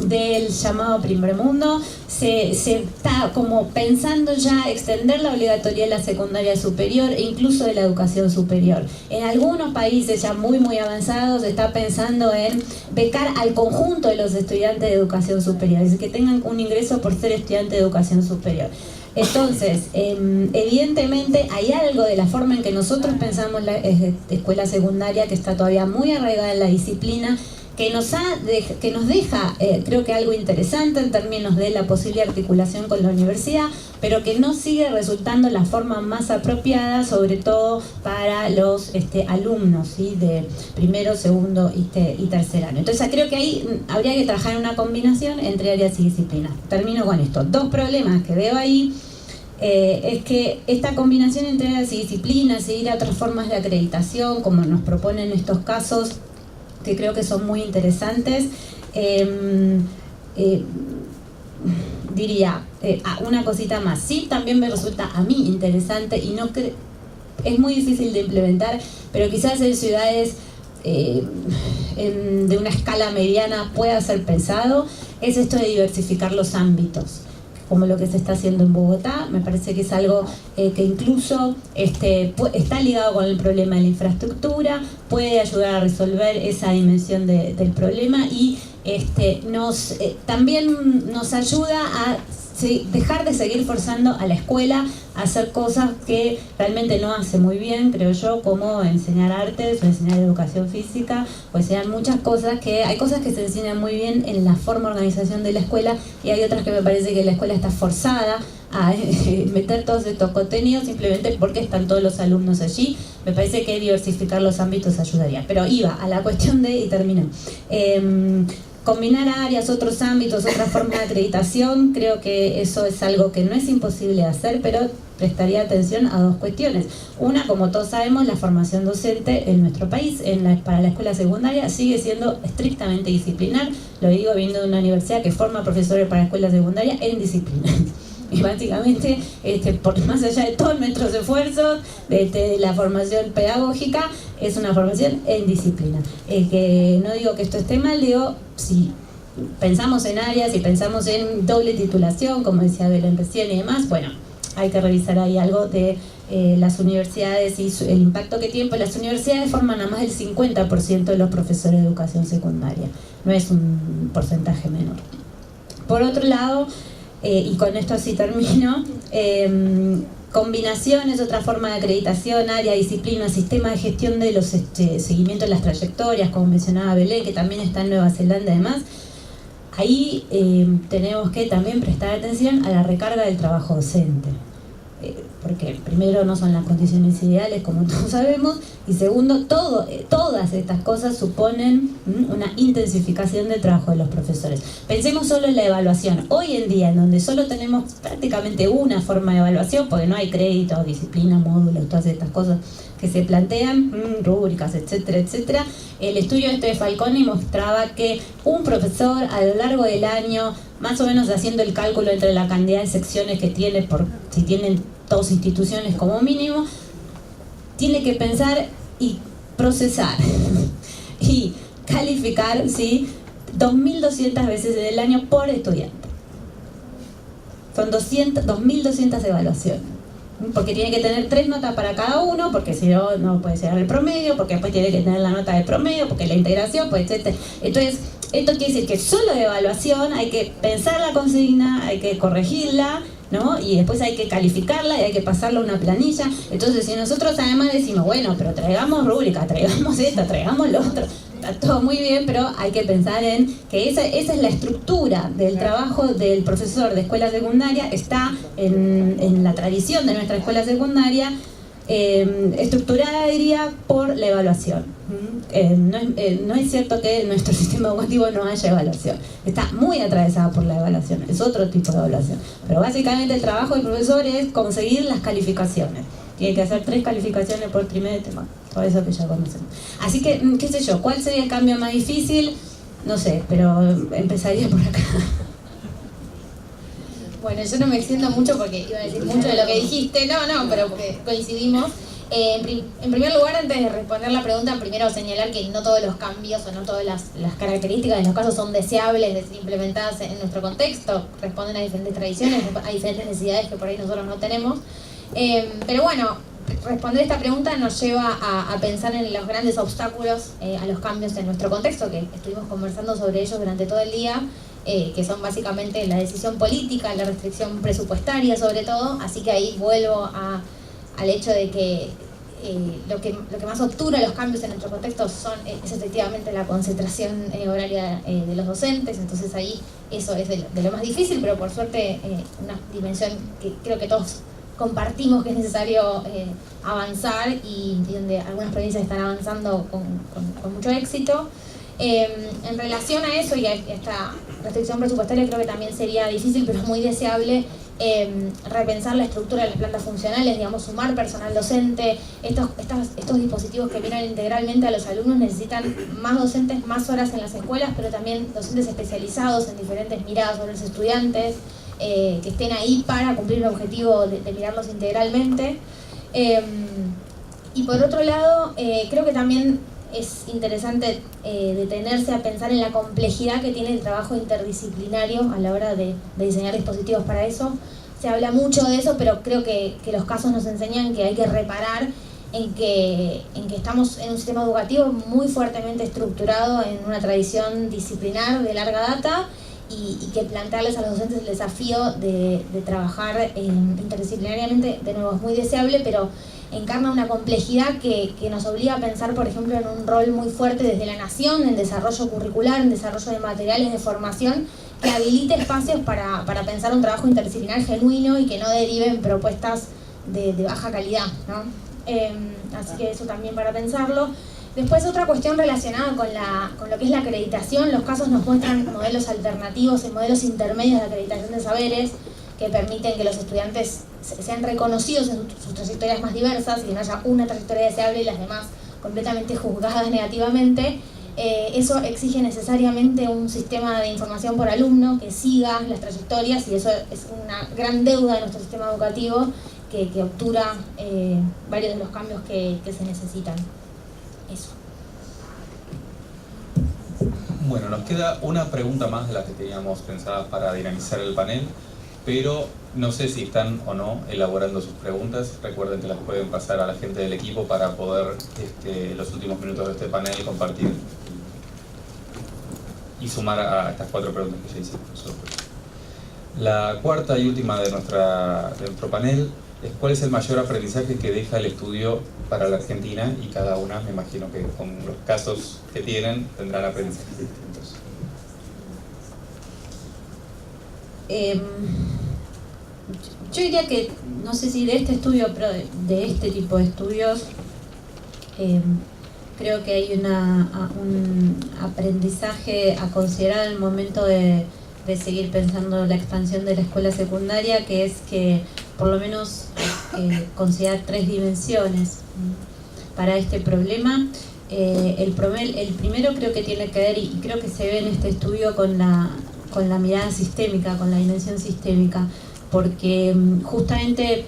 del llamado primer mundo se está como pensando ya extender la obligatoriedad de la secundaria superior e incluso de la educación superior. En algunos países ya muy muy avanzados se está pensando en becar al conjunto de los estudiantes de educación superior, es decir, que tengan un ingreso por ser estudiante de educación superior. Entonces, evidentemente hay algo de la forma en que nosotros pensamos la escuela secundaria que está todavía muy arraigada en la disciplina, que nos deja, creo que algo interesante en términos de la posible articulación con la universidad, pero que no sigue resultando la forma más apropiada, sobre todo para los alumnos, ¿sí? De primero, segundo y tercer año. Entonces creo que ahí habría que trabajar en una combinación entre áreas y disciplinas. Termino con esto. Dos problemas que veo ahí. Es que esta combinación entre áreas y disciplinas y ir a otras formas de acreditación, como nos proponen estos casos, que creo que son muy interesantes, diría una cosita más. Sí, también me resulta a mí interesante y es muy difícil de implementar, pero quizás en ciudades de una escala mediana pueda ser pensado, es esto de diversificar los ámbitos, como lo que se está haciendo en Bogotá. Me parece que es algo que incluso está ligado con el problema de la infraestructura, puede ayudar a resolver esa dimensión del problema y también nos ayuda a dejar de seguir forzando a la escuela a hacer cosas que realmente no hace muy bien, creo yo, como enseñar artes o enseñar educación física o enseñar muchas cosas que hay cosas que se enseñan muy bien en la forma de organización de la escuela y hay otras que me parece que la escuela está forzada a meter todos estos contenidos simplemente porque están todos los alumnos allí. Me parece que diversificar los ámbitos ayudaría, pero iba a la cuestión de, y termino, combinar áreas, otros ámbitos, otras formas de acreditación. Creo que eso es algo que no es imposible de hacer, pero prestaría atención a dos cuestiones. Una, como todos sabemos, la formación docente en nuestro país para la escuela secundaria sigue siendo estrictamente disciplinar. Lo digo viendo de una universidad que forma profesores para la escuela secundaria en disciplina. Y básicamente, por más allá de todos nuestros esfuerzos, de la formación pedagógica, es una formación en disciplina. Que no digo que esto esté mal, digo, si pensamos en áreas y pensamos en doble titulación, como decía Belén recién y demás, bueno, hay que revisar ahí algo de las universidades y el impacto que tienen, pues las universidades forman a más del 50% de los profesores de educación secundaria, no es un porcentaje menor. Por otro lado, y con esto sí termino, combinaciones, otra forma de acreditación, área, disciplina, sistema de gestión de los seguimientos de las trayectorias, como mencionaba Belén, que también está en Nueva Zelanda además. Ahí tenemos que también prestar atención a la recarga del trabajo docente, porque primero no son las condiciones ideales, como todos sabemos, y segundo, todas estas cosas suponen una intensificación del trabajo de los profesores. Pensemos solo en la evaluación. Hoy en día, en donde solo tenemos prácticamente una forma de evaluación, porque no hay crédito, disciplina, módulos, todas estas cosas que se plantean, rúbricas, etcétera, etcétera. El estudio de Falconi mostraba que un profesor a lo largo del año, más o menos haciendo el cálculo entre la cantidad de secciones que tiene, por si tienen dos instituciones como mínimo, tiene que pensar y procesar y calificar, ¿sí?, 2.200 veces en el año por estudiante. Son 2.200 evaluaciones. Porque tiene que tener 3 notas para cada uno, porque si no, no puede llegar al promedio, porque después tiene que tener la nota de promedio, porque la integración, pues, etc. Entonces, esto quiere decir que solo de evaluación hay que pensar la consigna, hay que corregirla, ¿no? Y después hay que calificarla y hay que pasarla a una planilla. Entonces, si nosotros además decimos, bueno, pero traigamos rúbrica, traigamos esto, traigamos lo otro, está todo muy bien, pero hay que pensar en que esa es la estructura del trabajo del profesor de escuela secundaria, está en la tradición de nuestra escuela secundaria, estructurada, diría, por la evaluación. No es cierto que en nuestro sistema educativo no haya evaluación, está muy atravesada por la evaluación, es otro tipo de evaluación, pero básicamente el trabajo del profesor es conseguir las calificaciones. Tiene que hacer 3 calificaciones por trimestre, todo eso que ya conocemos. Así que, qué sé yo, ¿cuál sería el cambio más difícil? No sé, pero empezaría por acá. Bueno, yo no me extiendo mucho porque iba a decir mucho de lo que dijiste, pero porque coincidimos. En primer lugar, antes de responder la pregunta, primero señalar que no todos los cambios o no todas las características de los casos son deseables de ser implementadas en nuestro contexto, responden a diferentes tradiciones, a diferentes necesidades que por ahí nosotros no tenemos. Pero bueno, responder esta pregunta nos lleva a pensar en los grandes obstáculos a los cambios en nuestro contexto, que estuvimos conversando sobre ellos durante todo el día, que son básicamente la decisión política, la restricción presupuestaria sobre todo, así que ahí vuelvo al hecho de que lo que más obtura los cambios en nuestro contexto es efectivamente la concentración horaria de los docentes. Entonces ahí eso es de lo más difícil, pero por suerte una dimensión que creo que todos compartimos que es necesario avanzar y donde algunas provincias están avanzando con mucho éxito. En relación a eso y a esta restricción presupuestaria, creo que también sería difícil, pero es muy deseable, repensar la estructura de las plantas funcionales, digamos, sumar personal docente. Estos dispositivos que miran integralmente a los alumnos necesitan más docentes, más horas en las escuelas, pero también docentes especializados en diferentes miradas sobre los estudiantes, que estén ahí para cumplir el objetivo de mirarlos integralmente. Y por otro lado, creo que también es interesante detenerse a pensar en la complejidad que tiene el trabajo interdisciplinario a la hora de diseñar dispositivos para eso. Se habla mucho de eso, pero creo que los casos nos enseñan que hay que reparar en que estamos en un sistema educativo muy fuertemente estructurado en una tradición disciplinar de larga data y que plantearles a los docentes el desafío de trabajar interdisciplinariamente, de nuevo, es muy deseable, pero encarna una complejidad que nos obliga a pensar, por ejemplo, en un rol muy fuerte desde la nación, en desarrollo curricular, en desarrollo de materiales de formación, que habilite espacios para pensar un trabajo interdisciplinar genuino y que no derive en propuestas de baja calidad, ¿no? Así que eso también para pensarlo. Después otra cuestión relacionada con lo que es la acreditación. Los casos nos muestran modelos alternativos y modelos intermedios de acreditación de saberes que permiten que los estudiantes sean reconocidos en sus trayectorias más diversas y que no haya una trayectoria deseable y las demás completamente juzgadas negativamente. Eso exige necesariamente un sistema de información por alumno que siga las trayectorias, y eso es una gran deuda de nuestro sistema educativo que obtura varios de los cambios que se necesitan. Eso. Bueno, nos queda una pregunta más de las que teníamos pensadas para dinamizar el panel, pero no sé si están o no elaborando sus preguntas. Recuerden que las pueden pasar a la gente del equipo para poder, los últimos minutos de este panel, compartir y sumar a estas 4 preguntas que ya hicimos nosotros. La cuarta y última de nuestro panel es: ¿cuál es el mayor aprendizaje que deja el estudio para la Argentina? Y cada una, me imagino que con los casos que tienen, tendrán aprendizajes distintos. Yo diría que, no sé si de este estudio, pero de este tipo de estudios, creo que hay un aprendizaje a considerar en el momento de seguir pensando la expansión de la escuela secundaria, que es que por lo menos considerar 3 dimensiones para este problema. El primero creo que tiene que ver, y creo que se ve en este estudio, con la mirada sistémica, con la dimensión sistémica, porque justamente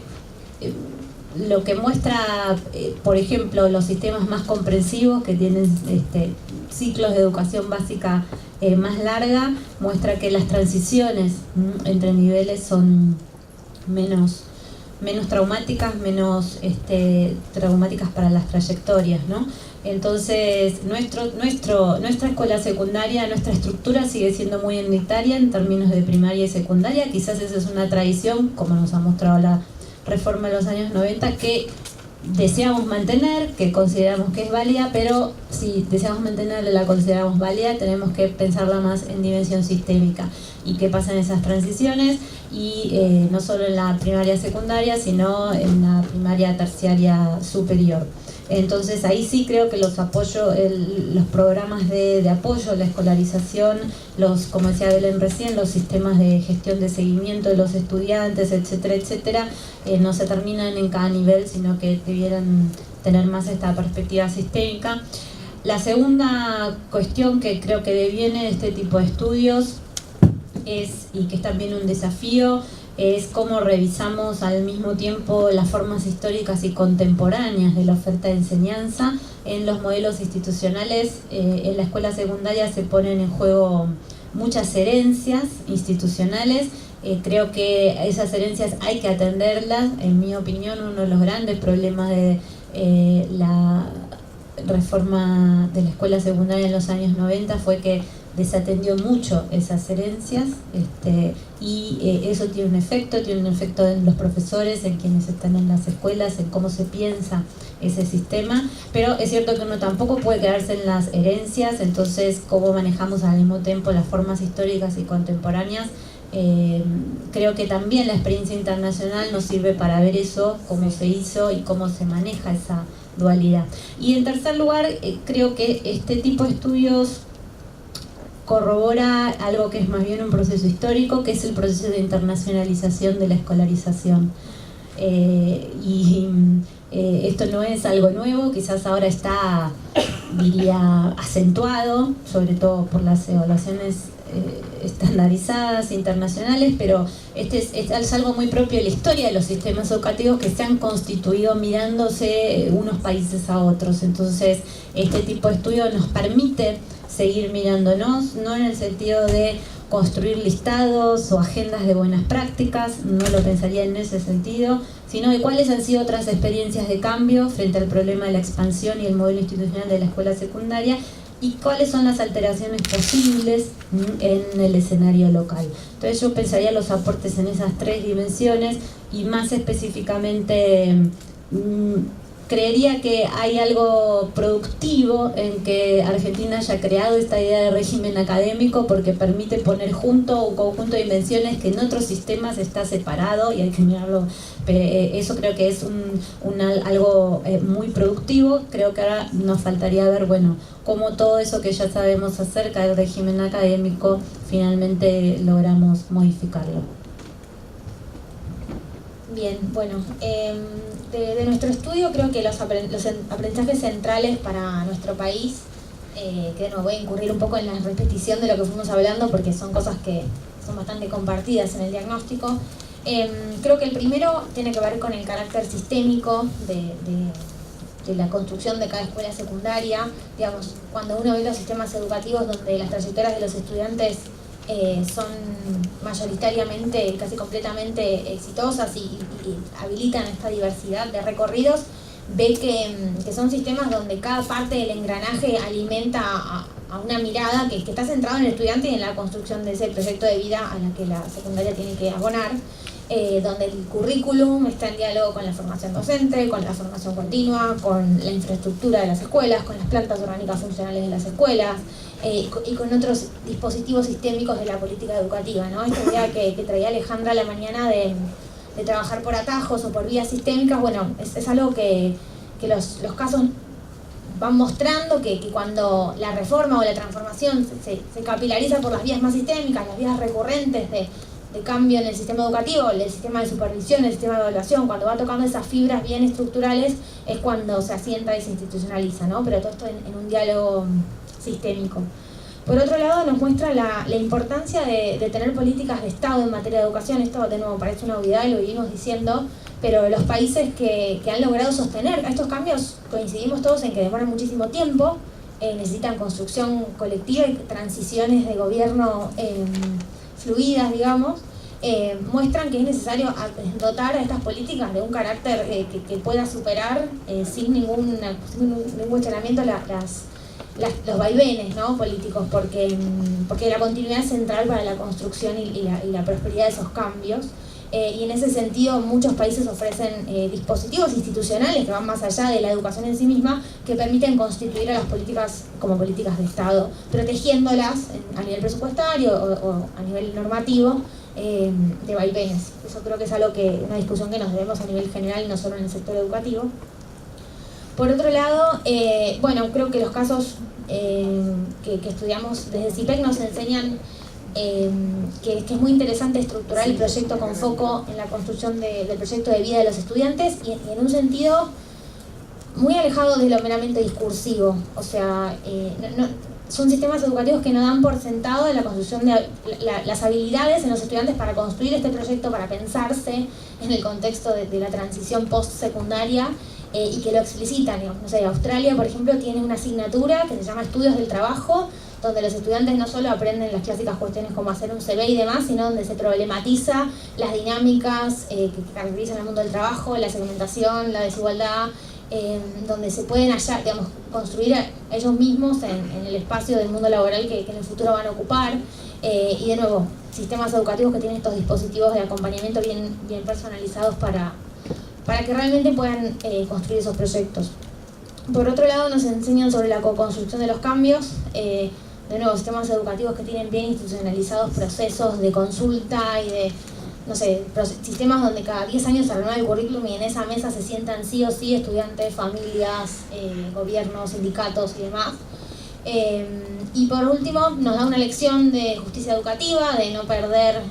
lo que muestra, por ejemplo, los sistemas más comprensivos que tienen ciclos de educación básica más larga, muestra que las transiciones entre niveles son menos traumáticas, menos traumáticas para las trayectorias, ¿no? Entonces, nuestra escuela secundaria, nuestra estructura sigue siendo muy unitaria en términos de primaria y secundaria. Quizás esa es una tradición, como nos ha mostrado la reforma de los años 90, que deseamos mantener, que consideramos que es válida, pero si deseamos mantenerla, la consideramos válida, tenemos que pensarla más en dimensión sistémica y qué pasa en esas transiciones, y no solo en la primaria secundaria, sino en la primaria terciaria superior. Entonces ahí sí creo que los programas de apoyo a la escolarización, como decía Belén recién, los sistemas de gestión de seguimiento de los estudiantes, etcétera, etcétera, no se terminan en cada nivel, sino que debieran tener más esta perspectiva sistémica. La segunda cuestión que creo que deviene de este tipo de estudios y que es también un desafío, es cómo revisamos al mismo tiempo las formas históricas y contemporáneas de la oferta de enseñanza en los modelos institucionales. En la escuela secundaria se ponen en juego muchas herencias institucionales. Creo que esas herencias hay que atenderlas. En mi opinión, uno de los grandes problemas de la reforma de la escuela secundaria en los años 90 fue que desatendió mucho esas herencias, y eso tiene un efecto en los profesores, en quienes están en las escuelas, en cómo se piensa ese sistema. Pero es cierto que uno tampoco puede quedarse en las herencias. Entonces, cómo manejamos al mismo tiempo las formas históricas y contemporáneas. Creo que también la experiencia internacional nos sirve para ver eso, cómo se hizo y cómo se maneja esa dualidad. Y en tercer lugar, creo que este tipo de estudios corrobora algo que es más bien un proceso histórico, que es el proceso de internacionalización de la escolarización. Esto no es algo nuevo, quizás ahora está, diría, acentuado, sobre todo por las evaluaciones estandarizadas internacionales, pero es algo muy propio de la historia de los sistemas educativos, que se han constituido mirándose unos países a otros. Entonces, este tipo de estudio nos permite seguir mirándonos, no en el sentido de construir listados o agendas de buenas prácticas, no lo pensaría en ese sentido, sino de cuáles han sido otras experiencias de cambio frente al problema de la expansión y el modelo institucional de la escuela secundaria, y cuáles son las alteraciones posibles en el escenario local. Entonces yo pensaría los aportes en esas tres dimensiones y más específicamente creería que hay algo productivo en que Argentina haya creado esta idea de régimen académico porque permite poner junto un conjunto de dimensiones que en otros sistemas está separado y hay que mirarlo. Eso creo que es algo muy productivo. Creo que ahora nos faltaría ver, bueno, cómo todo eso que ya sabemos acerca del régimen académico finalmente logramos modificarlo. Bien, bueno, de nuestro estudio creo que los aprendizajes centrales para nuestro país, que no voy a incurrir un poco en la repetición de lo que fuimos hablando porque son cosas que son bastante compartidas en el diagnóstico. Creo que el primero tiene que ver con el carácter sistémico de la construcción de cada escuela secundaria. Digamos, cuando uno ve los sistemas educativos donde las trayectorias de los estudiantes son mayoritariamente, casi completamente exitosas y habilitan esta diversidad de recorridos, ve que son sistemas donde cada parte del engranaje alimenta a una mirada que está centrada en el estudiante y en la construcción de ese proyecto de vida a la que la secundaria tiene que abonar, donde el currículum está en diálogo con la formación docente, con la formación continua, con la infraestructura de las escuelas, con las plantas orgánicas funcionales de las escuelas, y con otros dispositivos sistémicos de la política educativa, ¿no? Esta idea que traía Alejandra a la mañana de trabajar por atajos o por vías sistémicas, bueno, es algo que los casos van mostrando que cuando la reforma o la transformación se capilariza por las vías más sistémicas, las vías recurrentes de cambio en el sistema educativo, el sistema de supervisión, el sistema de evaluación, cuando va tocando esas fibras bien estructurales es cuando se asienta y se institucionaliza, ¿no? Pero todo esto en un diálogo sistémico. Por otro lado, nos muestra la importancia de tener políticas de Estado en materia de educación. Esto, de nuevo, parece una obviedad y lo vivimos diciendo, pero los países que han logrado sostener estos cambios, coincidimos todos en que demoran muchísimo tiempo, necesitan construcción colectiva y transiciones de gobierno fluidas, digamos, muestran que es necesario dotar a estas políticas de un carácter que pueda superar sin ningún cuestionamiento los vaivenes, ¿no? Políticos, porque la continuidad es central para la construcción y la prosperidad de esos cambios. Y en ese sentido muchos países ofrecen dispositivos institucionales que van más allá de la educación en sí misma, que permiten constituir a las políticas como políticas de Estado, protegiéndolas a nivel presupuestario o a nivel normativo de vaivenes. Eso creo que es una discusión que nos debemos a nivel general y no solo en el sector educativo. Por otro lado, bueno, creo que los casos que estudiamos desde CIPEC nos enseñan que es muy interesante estructurar el proyecto con foco en la construcción del proyecto de vida de los estudiantes y en un sentido muy alejado de lo meramente discursivo. O sea, son sistemas educativos que no dan por sentado de la construcción de las habilidades en los estudiantes para construir este proyecto, para pensarse en el contexto de la transición post-secundaria, y que lo explicitan. Digamos, no sé, Australia, por ejemplo, tiene una asignatura que se llama Estudios del Trabajo, donde los estudiantes no solo aprenden las clásicas cuestiones como hacer un CV y demás, sino donde se problematiza las dinámicas que caracterizan el mundo del trabajo, la segmentación, la desigualdad, donde se pueden hallar, digamos, construir ellos mismos en el espacio del mundo laboral que en el futuro van a ocupar. Y de nuevo, sistemas educativos que tienen estos dispositivos de acompañamiento bien personalizados para que realmente puedan construir esos proyectos. Por otro lado, nos enseñan sobre la co-construcción de los cambios, de nuevo, sistemas educativos que tienen bien institucionalizados procesos de consulta y de, no sé, sistemas donde cada 10 años se renueva el currículum y en esa mesa se sientan sí o sí estudiantes, familias, gobiernos, sindicatos y demás. Y por último, nos da una lección de justicia educativa, de no perder,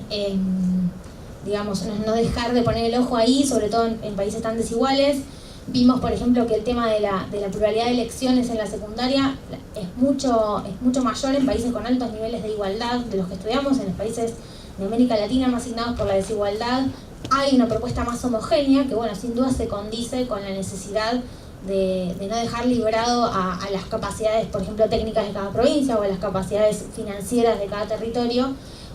digamos, no dejar de poner el ojo ahí, sobre todo en países tan desiguales. Vimos, por ejemplo, que el tema de la pluralidad de elecciones en la secundaria es mucho mayor en países con altos niveles de igualdad de los que estudiamos. En los países de América Latina más asignados por la desigualdad hay una propuesta más homogénea que, bueno, sin duda se condice con la necesidad de no dejar librado a las capacidades, por ejemplo, técnicas de cada provincia o a las capacidades financieras de cada territorio,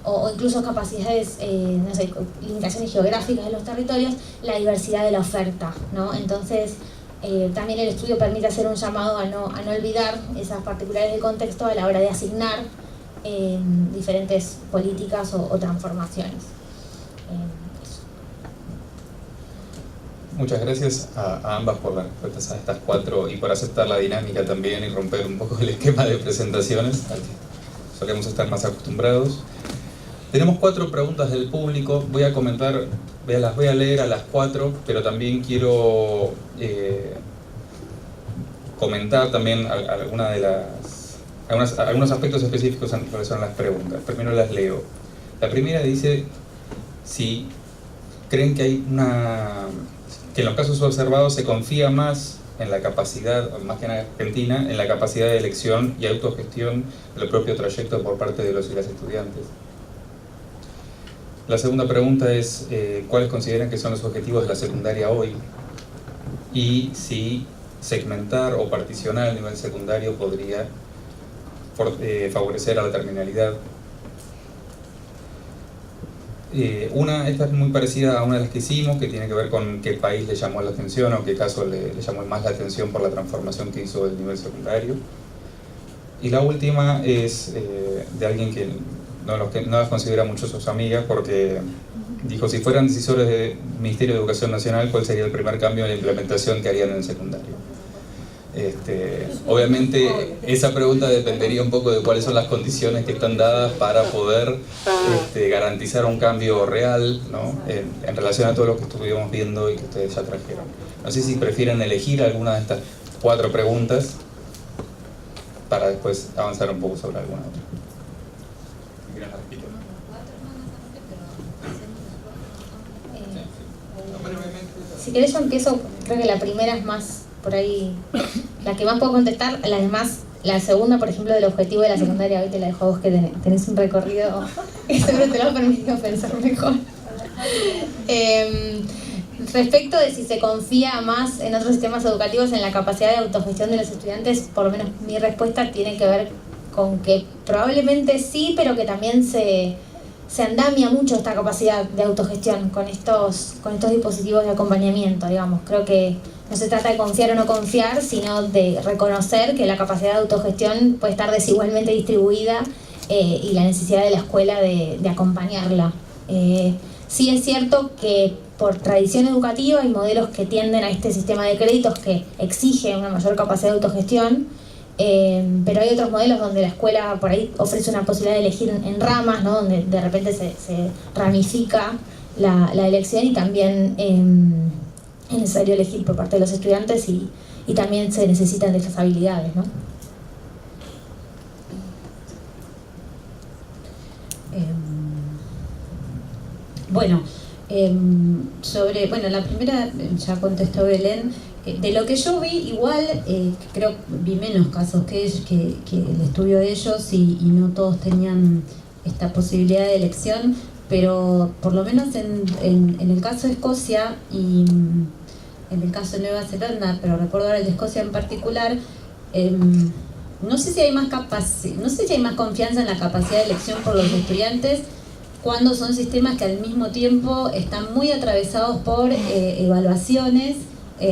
o incluso capacidades, no sé, limitaciones geográficas de los territorios, la diversidad de la oferta, ¿no? Entonces, También el estudio permite hacer un llamado a no olvidar esas particularidades del contexto a la hora de asignar diferentes políticas o transformaciones. Muchas gracias a ambas por las respuestas a estas 4 y por aceptar la dinámica también y romper un poco el esquema de presentaciones al que solemos estar más acostumbrados. Tenemos 4 preguntas del público, las voy a leer a las 4, pero también quiero comentar también algunos aspectos específicos en relación a las preguntas. Primero las leo. La primera dice si creen que que en los casos observados se confía más en la capacidad, más que en Argentina, en la capacidad de elección y autogestión del propio trayecto por parte de los y las estudiantes. La segunda pregunta es ¿cuáles consideran que son los objetivos de la secundaria hoy? Y si segmentar o particionar el nivel secundario podría favorecer a la terminalidad. Esta es muy parecida a una de las que hicimos, que tiene que ver con qué país le llamó la atención o qué caso le llamó más la atención por la transformación que hizo el nivel secundario. Y la última es de alguien que no las considera mucho sus amigas, porque dijo, si fueran decisores del Ministerio de Educación Nacional, ¿cuál sería el primer cambio en la implementación que harían en el secundario? Obviamente esa pregunta dependería un poco de cuáles son las condiciones que están dadas para poder garantizar un cambio real, ¿no? en relación a todo lo que estuvimos viendo y que ustedes ya trajeron. No sé si prefieren elegir alguna de estas 4 preguntas para después avanzar un poco sobre alguna otra. Si querés yo empiezo, creo que la primera es más por ahí, la que más puedo contestar. Las demás, la segunda, por ejemplo, del objetivo de la secundaria, hoy te la dejo a vos, que tenés un recorrido que seguro te lo ha permitido pensar mejor. Respecto de si se confía más en otros sistemas educativos en la capacidad de autogestión de los estudiantes, por lo menos mi respuesta tiene que ver con que probablemente sí, pero que también se andamia mucho esta capacidad de autogestión con estos dispositivos de acompañamiento, digamos. Creo que no se trata de confiar o no confiar, sino de reconocer que la capacidad de autogestión puede estar desigualmente distribuida y la necesidad de la escuela de acompañarla. Sí es cierto que por tradición educativa hay modelos que tienden a este sistema de créditos que exige una mayor capacidad de autogestión, pero hay otros modelos donde la escuela por ahí ofrece una posibilidad de elegir en ramas, ¿no? Donde de repente se ramifica la elección y también es necesario elegir por parte de los estudiantes y también se necesitan de estas habilidades, ¿no? La primera ya contestó Belén. De lo que yo vi, igual creo vi menos casos que el estudio de ellos y no todos tenían esta posibilidad de elección, pero por lo menos en el caso de Escocia y en el caso de Nueva Zelanda, pero recuerdo ahora el de Escocia en particular, no sé si hay más confianza en la capacidad de elección por los estudiantes cuando son sistemas que al mismo tiempo están muy atravesados por evaluaciones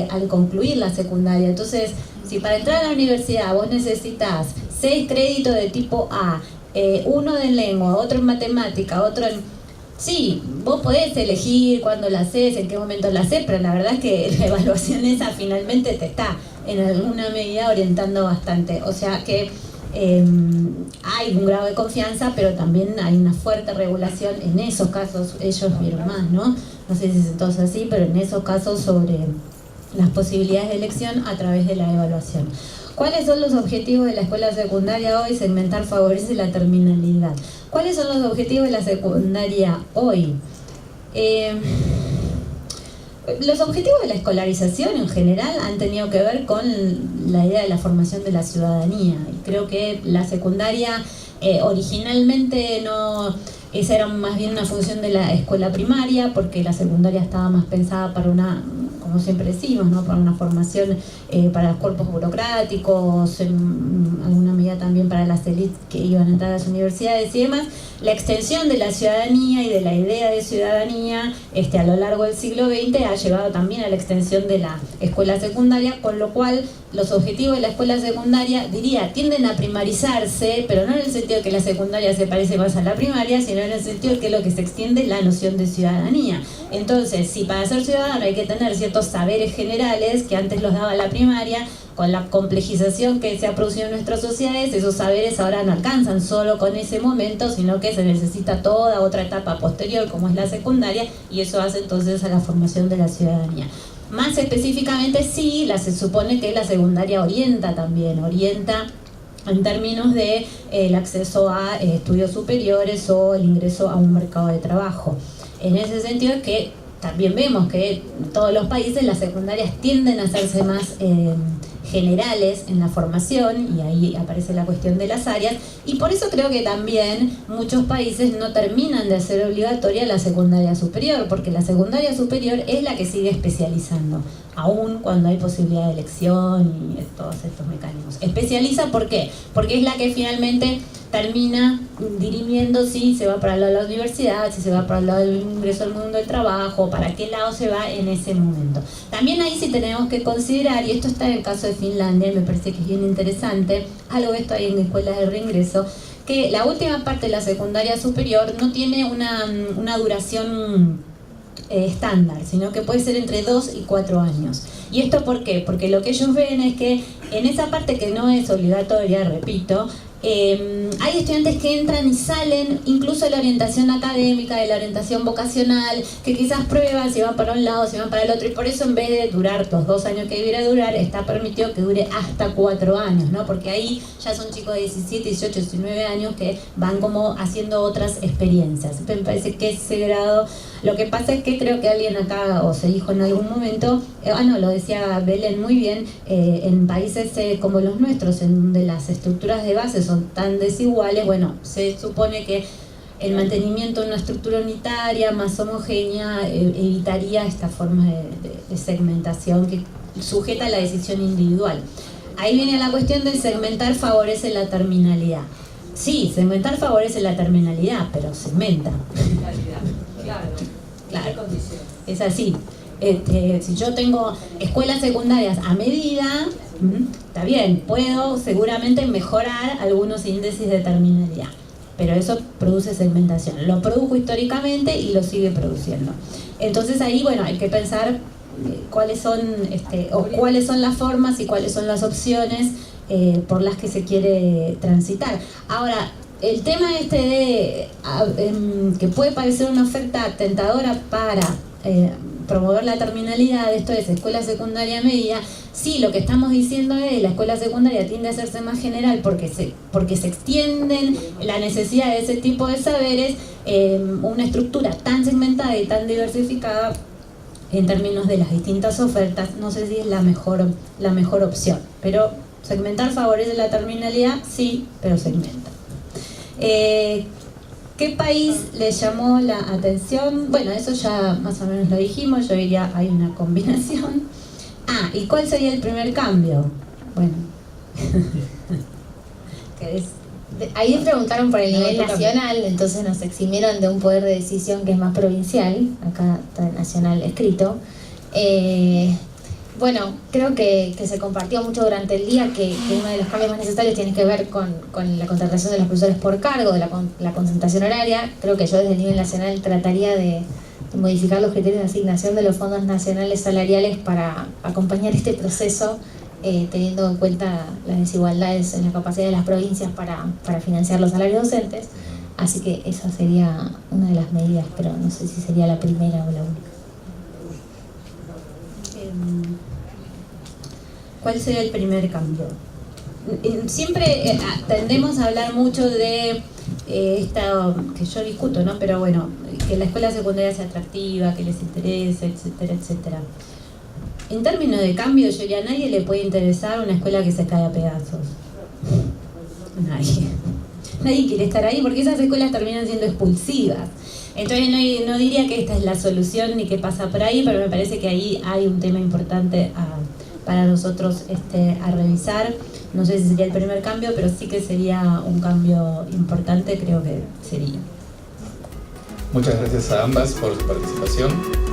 al concluir la secundaria. Entonces, si para entrar a la universidad vos necesitas 6 créditos de tipo A, uno de lengua, otro en matemática, otro en... Sí, vos podés elegir cuándo la haces, en qué momento la haces, pero la verdad es que la evaluación esa finalmente te está en alguna medida orientando bastante. O sea que hay un grado de confianza, pero también hay una fuerte regulación en esos casos. Ellos vieron más, ¿no? No sé si es entonces así, pero en esos casos sobre las posibilidades de elección a través de la evaluación. ¿Cuáles son los objetivos de la escuela secundaria hoy? Segmentar favorece la terminalidad. ¿Cuáles son los objetivos de la secundaria hoy? Los objetivos de la escolarización en general han tenido que ver con la idea de la formación de la ciudadanía. Y creo que la secundaria originalmente esa era más bien una función de la escuela primaria, porque la secundaria estaba más pensada para una como siempre decimos, ¿no? Para una formación para los cuerpos burocráticos, en alguna medida también para las élites que iban a entrar a las universidades y demás. La extensión de la ciudadanía y de la idea de ciudadanía a lo largo del siglo XX ha llevado también a la extensión de la escuela secundaria, con lo cual los objetivos de la escuela secundaria, diría, tienden a primarizarse, pero no en el sentido de que la secundaria se parece más a la primaria, sino en el sentido de que es lo que se extiende la noción de ciudadanía. Entonces, si para ser ciudadano hay que tener ciertos saberes generales que antes los daba la primaria, con la complejización que se ha producido en nuestras sociedades, esos saberes ahora no alcanzan solo con ese momento, sino que se necesita toda otra etapa posterior, como es la secundaria, y eso hace entonces a la formación de la ciudadanía. Más específicamente, sí, se supone que la secundaria orienta en términos de el acceso a estudios superiores o el ingreso a un mercado de trabajo. En ese sentido es que también vemos que en todos los países las secundarias tienden a hacerse más generales en la formación, y ahí aparece la cuestión de las áreas, y por eso creo que también muchos países no terminan de hacer obligatoria la secundaria superior, porque la secundaria superior es la que sigue especializando, aún cuando hay posibilidad de elección y todos estos mecanismos. Especializa, ¿por qué? Porque es la que finalmente termina dirimiendo si se va para el lado de la universidad, si se va para el lado del ingreso al mundo del trabajo, para qué lado se va en ese momento. También ahí sí tenemos que considerar, y esto está en el caso de Finlandia, me parece que es bien interesante, algo de esto hay en escuelas de reingreso, que la última parte de la secundaria superior no tiene una duración estándar, sino que puede ser entre 2 y 4 años. ¿Y esto por qué? Porque lo que ellos ven es que en esa parte que no es obligatoria, repito, hay estudiantes que entran y salen incluso de la orientación académica, de la orientación vocacional, que quizás prueban si van para un lado, si van para el otro, y por eso en vez de durar los 2 años que debiera durar, está permitido que dure hasta 4 años, ¿no? Porque ahí ya son chicos de 17, 18, 19 años que van como haciendo otras experiencias. Me parece que ese grado, lo que pasa es que creo que alguien acá, o se dijo en algún momento, lo decía Belén muy bien, en países como los nuestros, en donde las estructuras de base son tan desiguales, bueno, se supone que el mantenimiento de una estructura unitaria más homogénea evitaría esta forma de segmentación que sujeta a la decisión individual. Ahí viene la cuestión de segmentar favorece la terminalidad. Sí, segmentar favorece la terminalidad, pero segmenta. Claro, es así. Si yo tengo escuelas secundarias a medida, está bien, puedo seguramente mejorar algunos índices de terminalidad, pero eso produce segmentación. Lo produjo históricamente y lo sigue produciendo. Entonces ahí, bueno, hay que pensar cuáles son las formas y cuáles son las opciones por las que se quiere transitar. Ahora, el tema de que puede parecer una oferta tentadora para promover la terminalidad, esto es escuela secundaria media, sí, lo que estamos diciendo es la escuela secundaria tiende a hacerse más general porque se extienden la necesidad de ese tipo de saberes, una estructura tan segmentada y tan diversificada en términos de las distintas ofertas, no sé si es la mejor opción, pero segmentar favorece la terminalidad, sí, pero segmenta. ¿Qué país les llamó la atención? Bueno, eso ya más o menos lo dijimos, yo diría hay una combinación. ¿Y cuál sería el primer cambio? Bueno, ahí preguntaron por el nivel nacional, entonces nos eximieron de un poder de decisión que es más provincial, acá está nacional escrito. Bueno, creo que se compartió mucho durante el día que uno de los cambios más necesarios tiene que ver con la contratación de los profesores por cargo, de la concentración horaria. Creo que yo desde el nivel nacional trataría de modificar los criterios de asignación de los fondos nacionales salariales para acompañar este proceso, teniendo en cuenta las desigualdades en la capacidad de las provincias para financiar los salarios docentes. Así que esa sería una de las medidas, pero no sé si sería la primera o la única. ¿Cuál sería el primer cambio? Siempre tendemos a hablar mucho de esta, que yo discuto, ¿no? Pero bueno, que la escuela secundaria sea atractiva, que les interese, etcétera, etcétera. En términos de cambio, yo diría, a nadie le puede interesar una escuela que se cae a pedazos. Nadie quiere estar ahí porque esas escuelas terminan siendo expulsivas. Entonces no diría que esta es la solución ni que pasa por ahí, pero me parece que ahí hay un tema importante para nosotros a revisar. No sé si sería el primer cambio, pero sí que sería un cambio importante, creo que sería. Muchas gracias a ambas por su participación.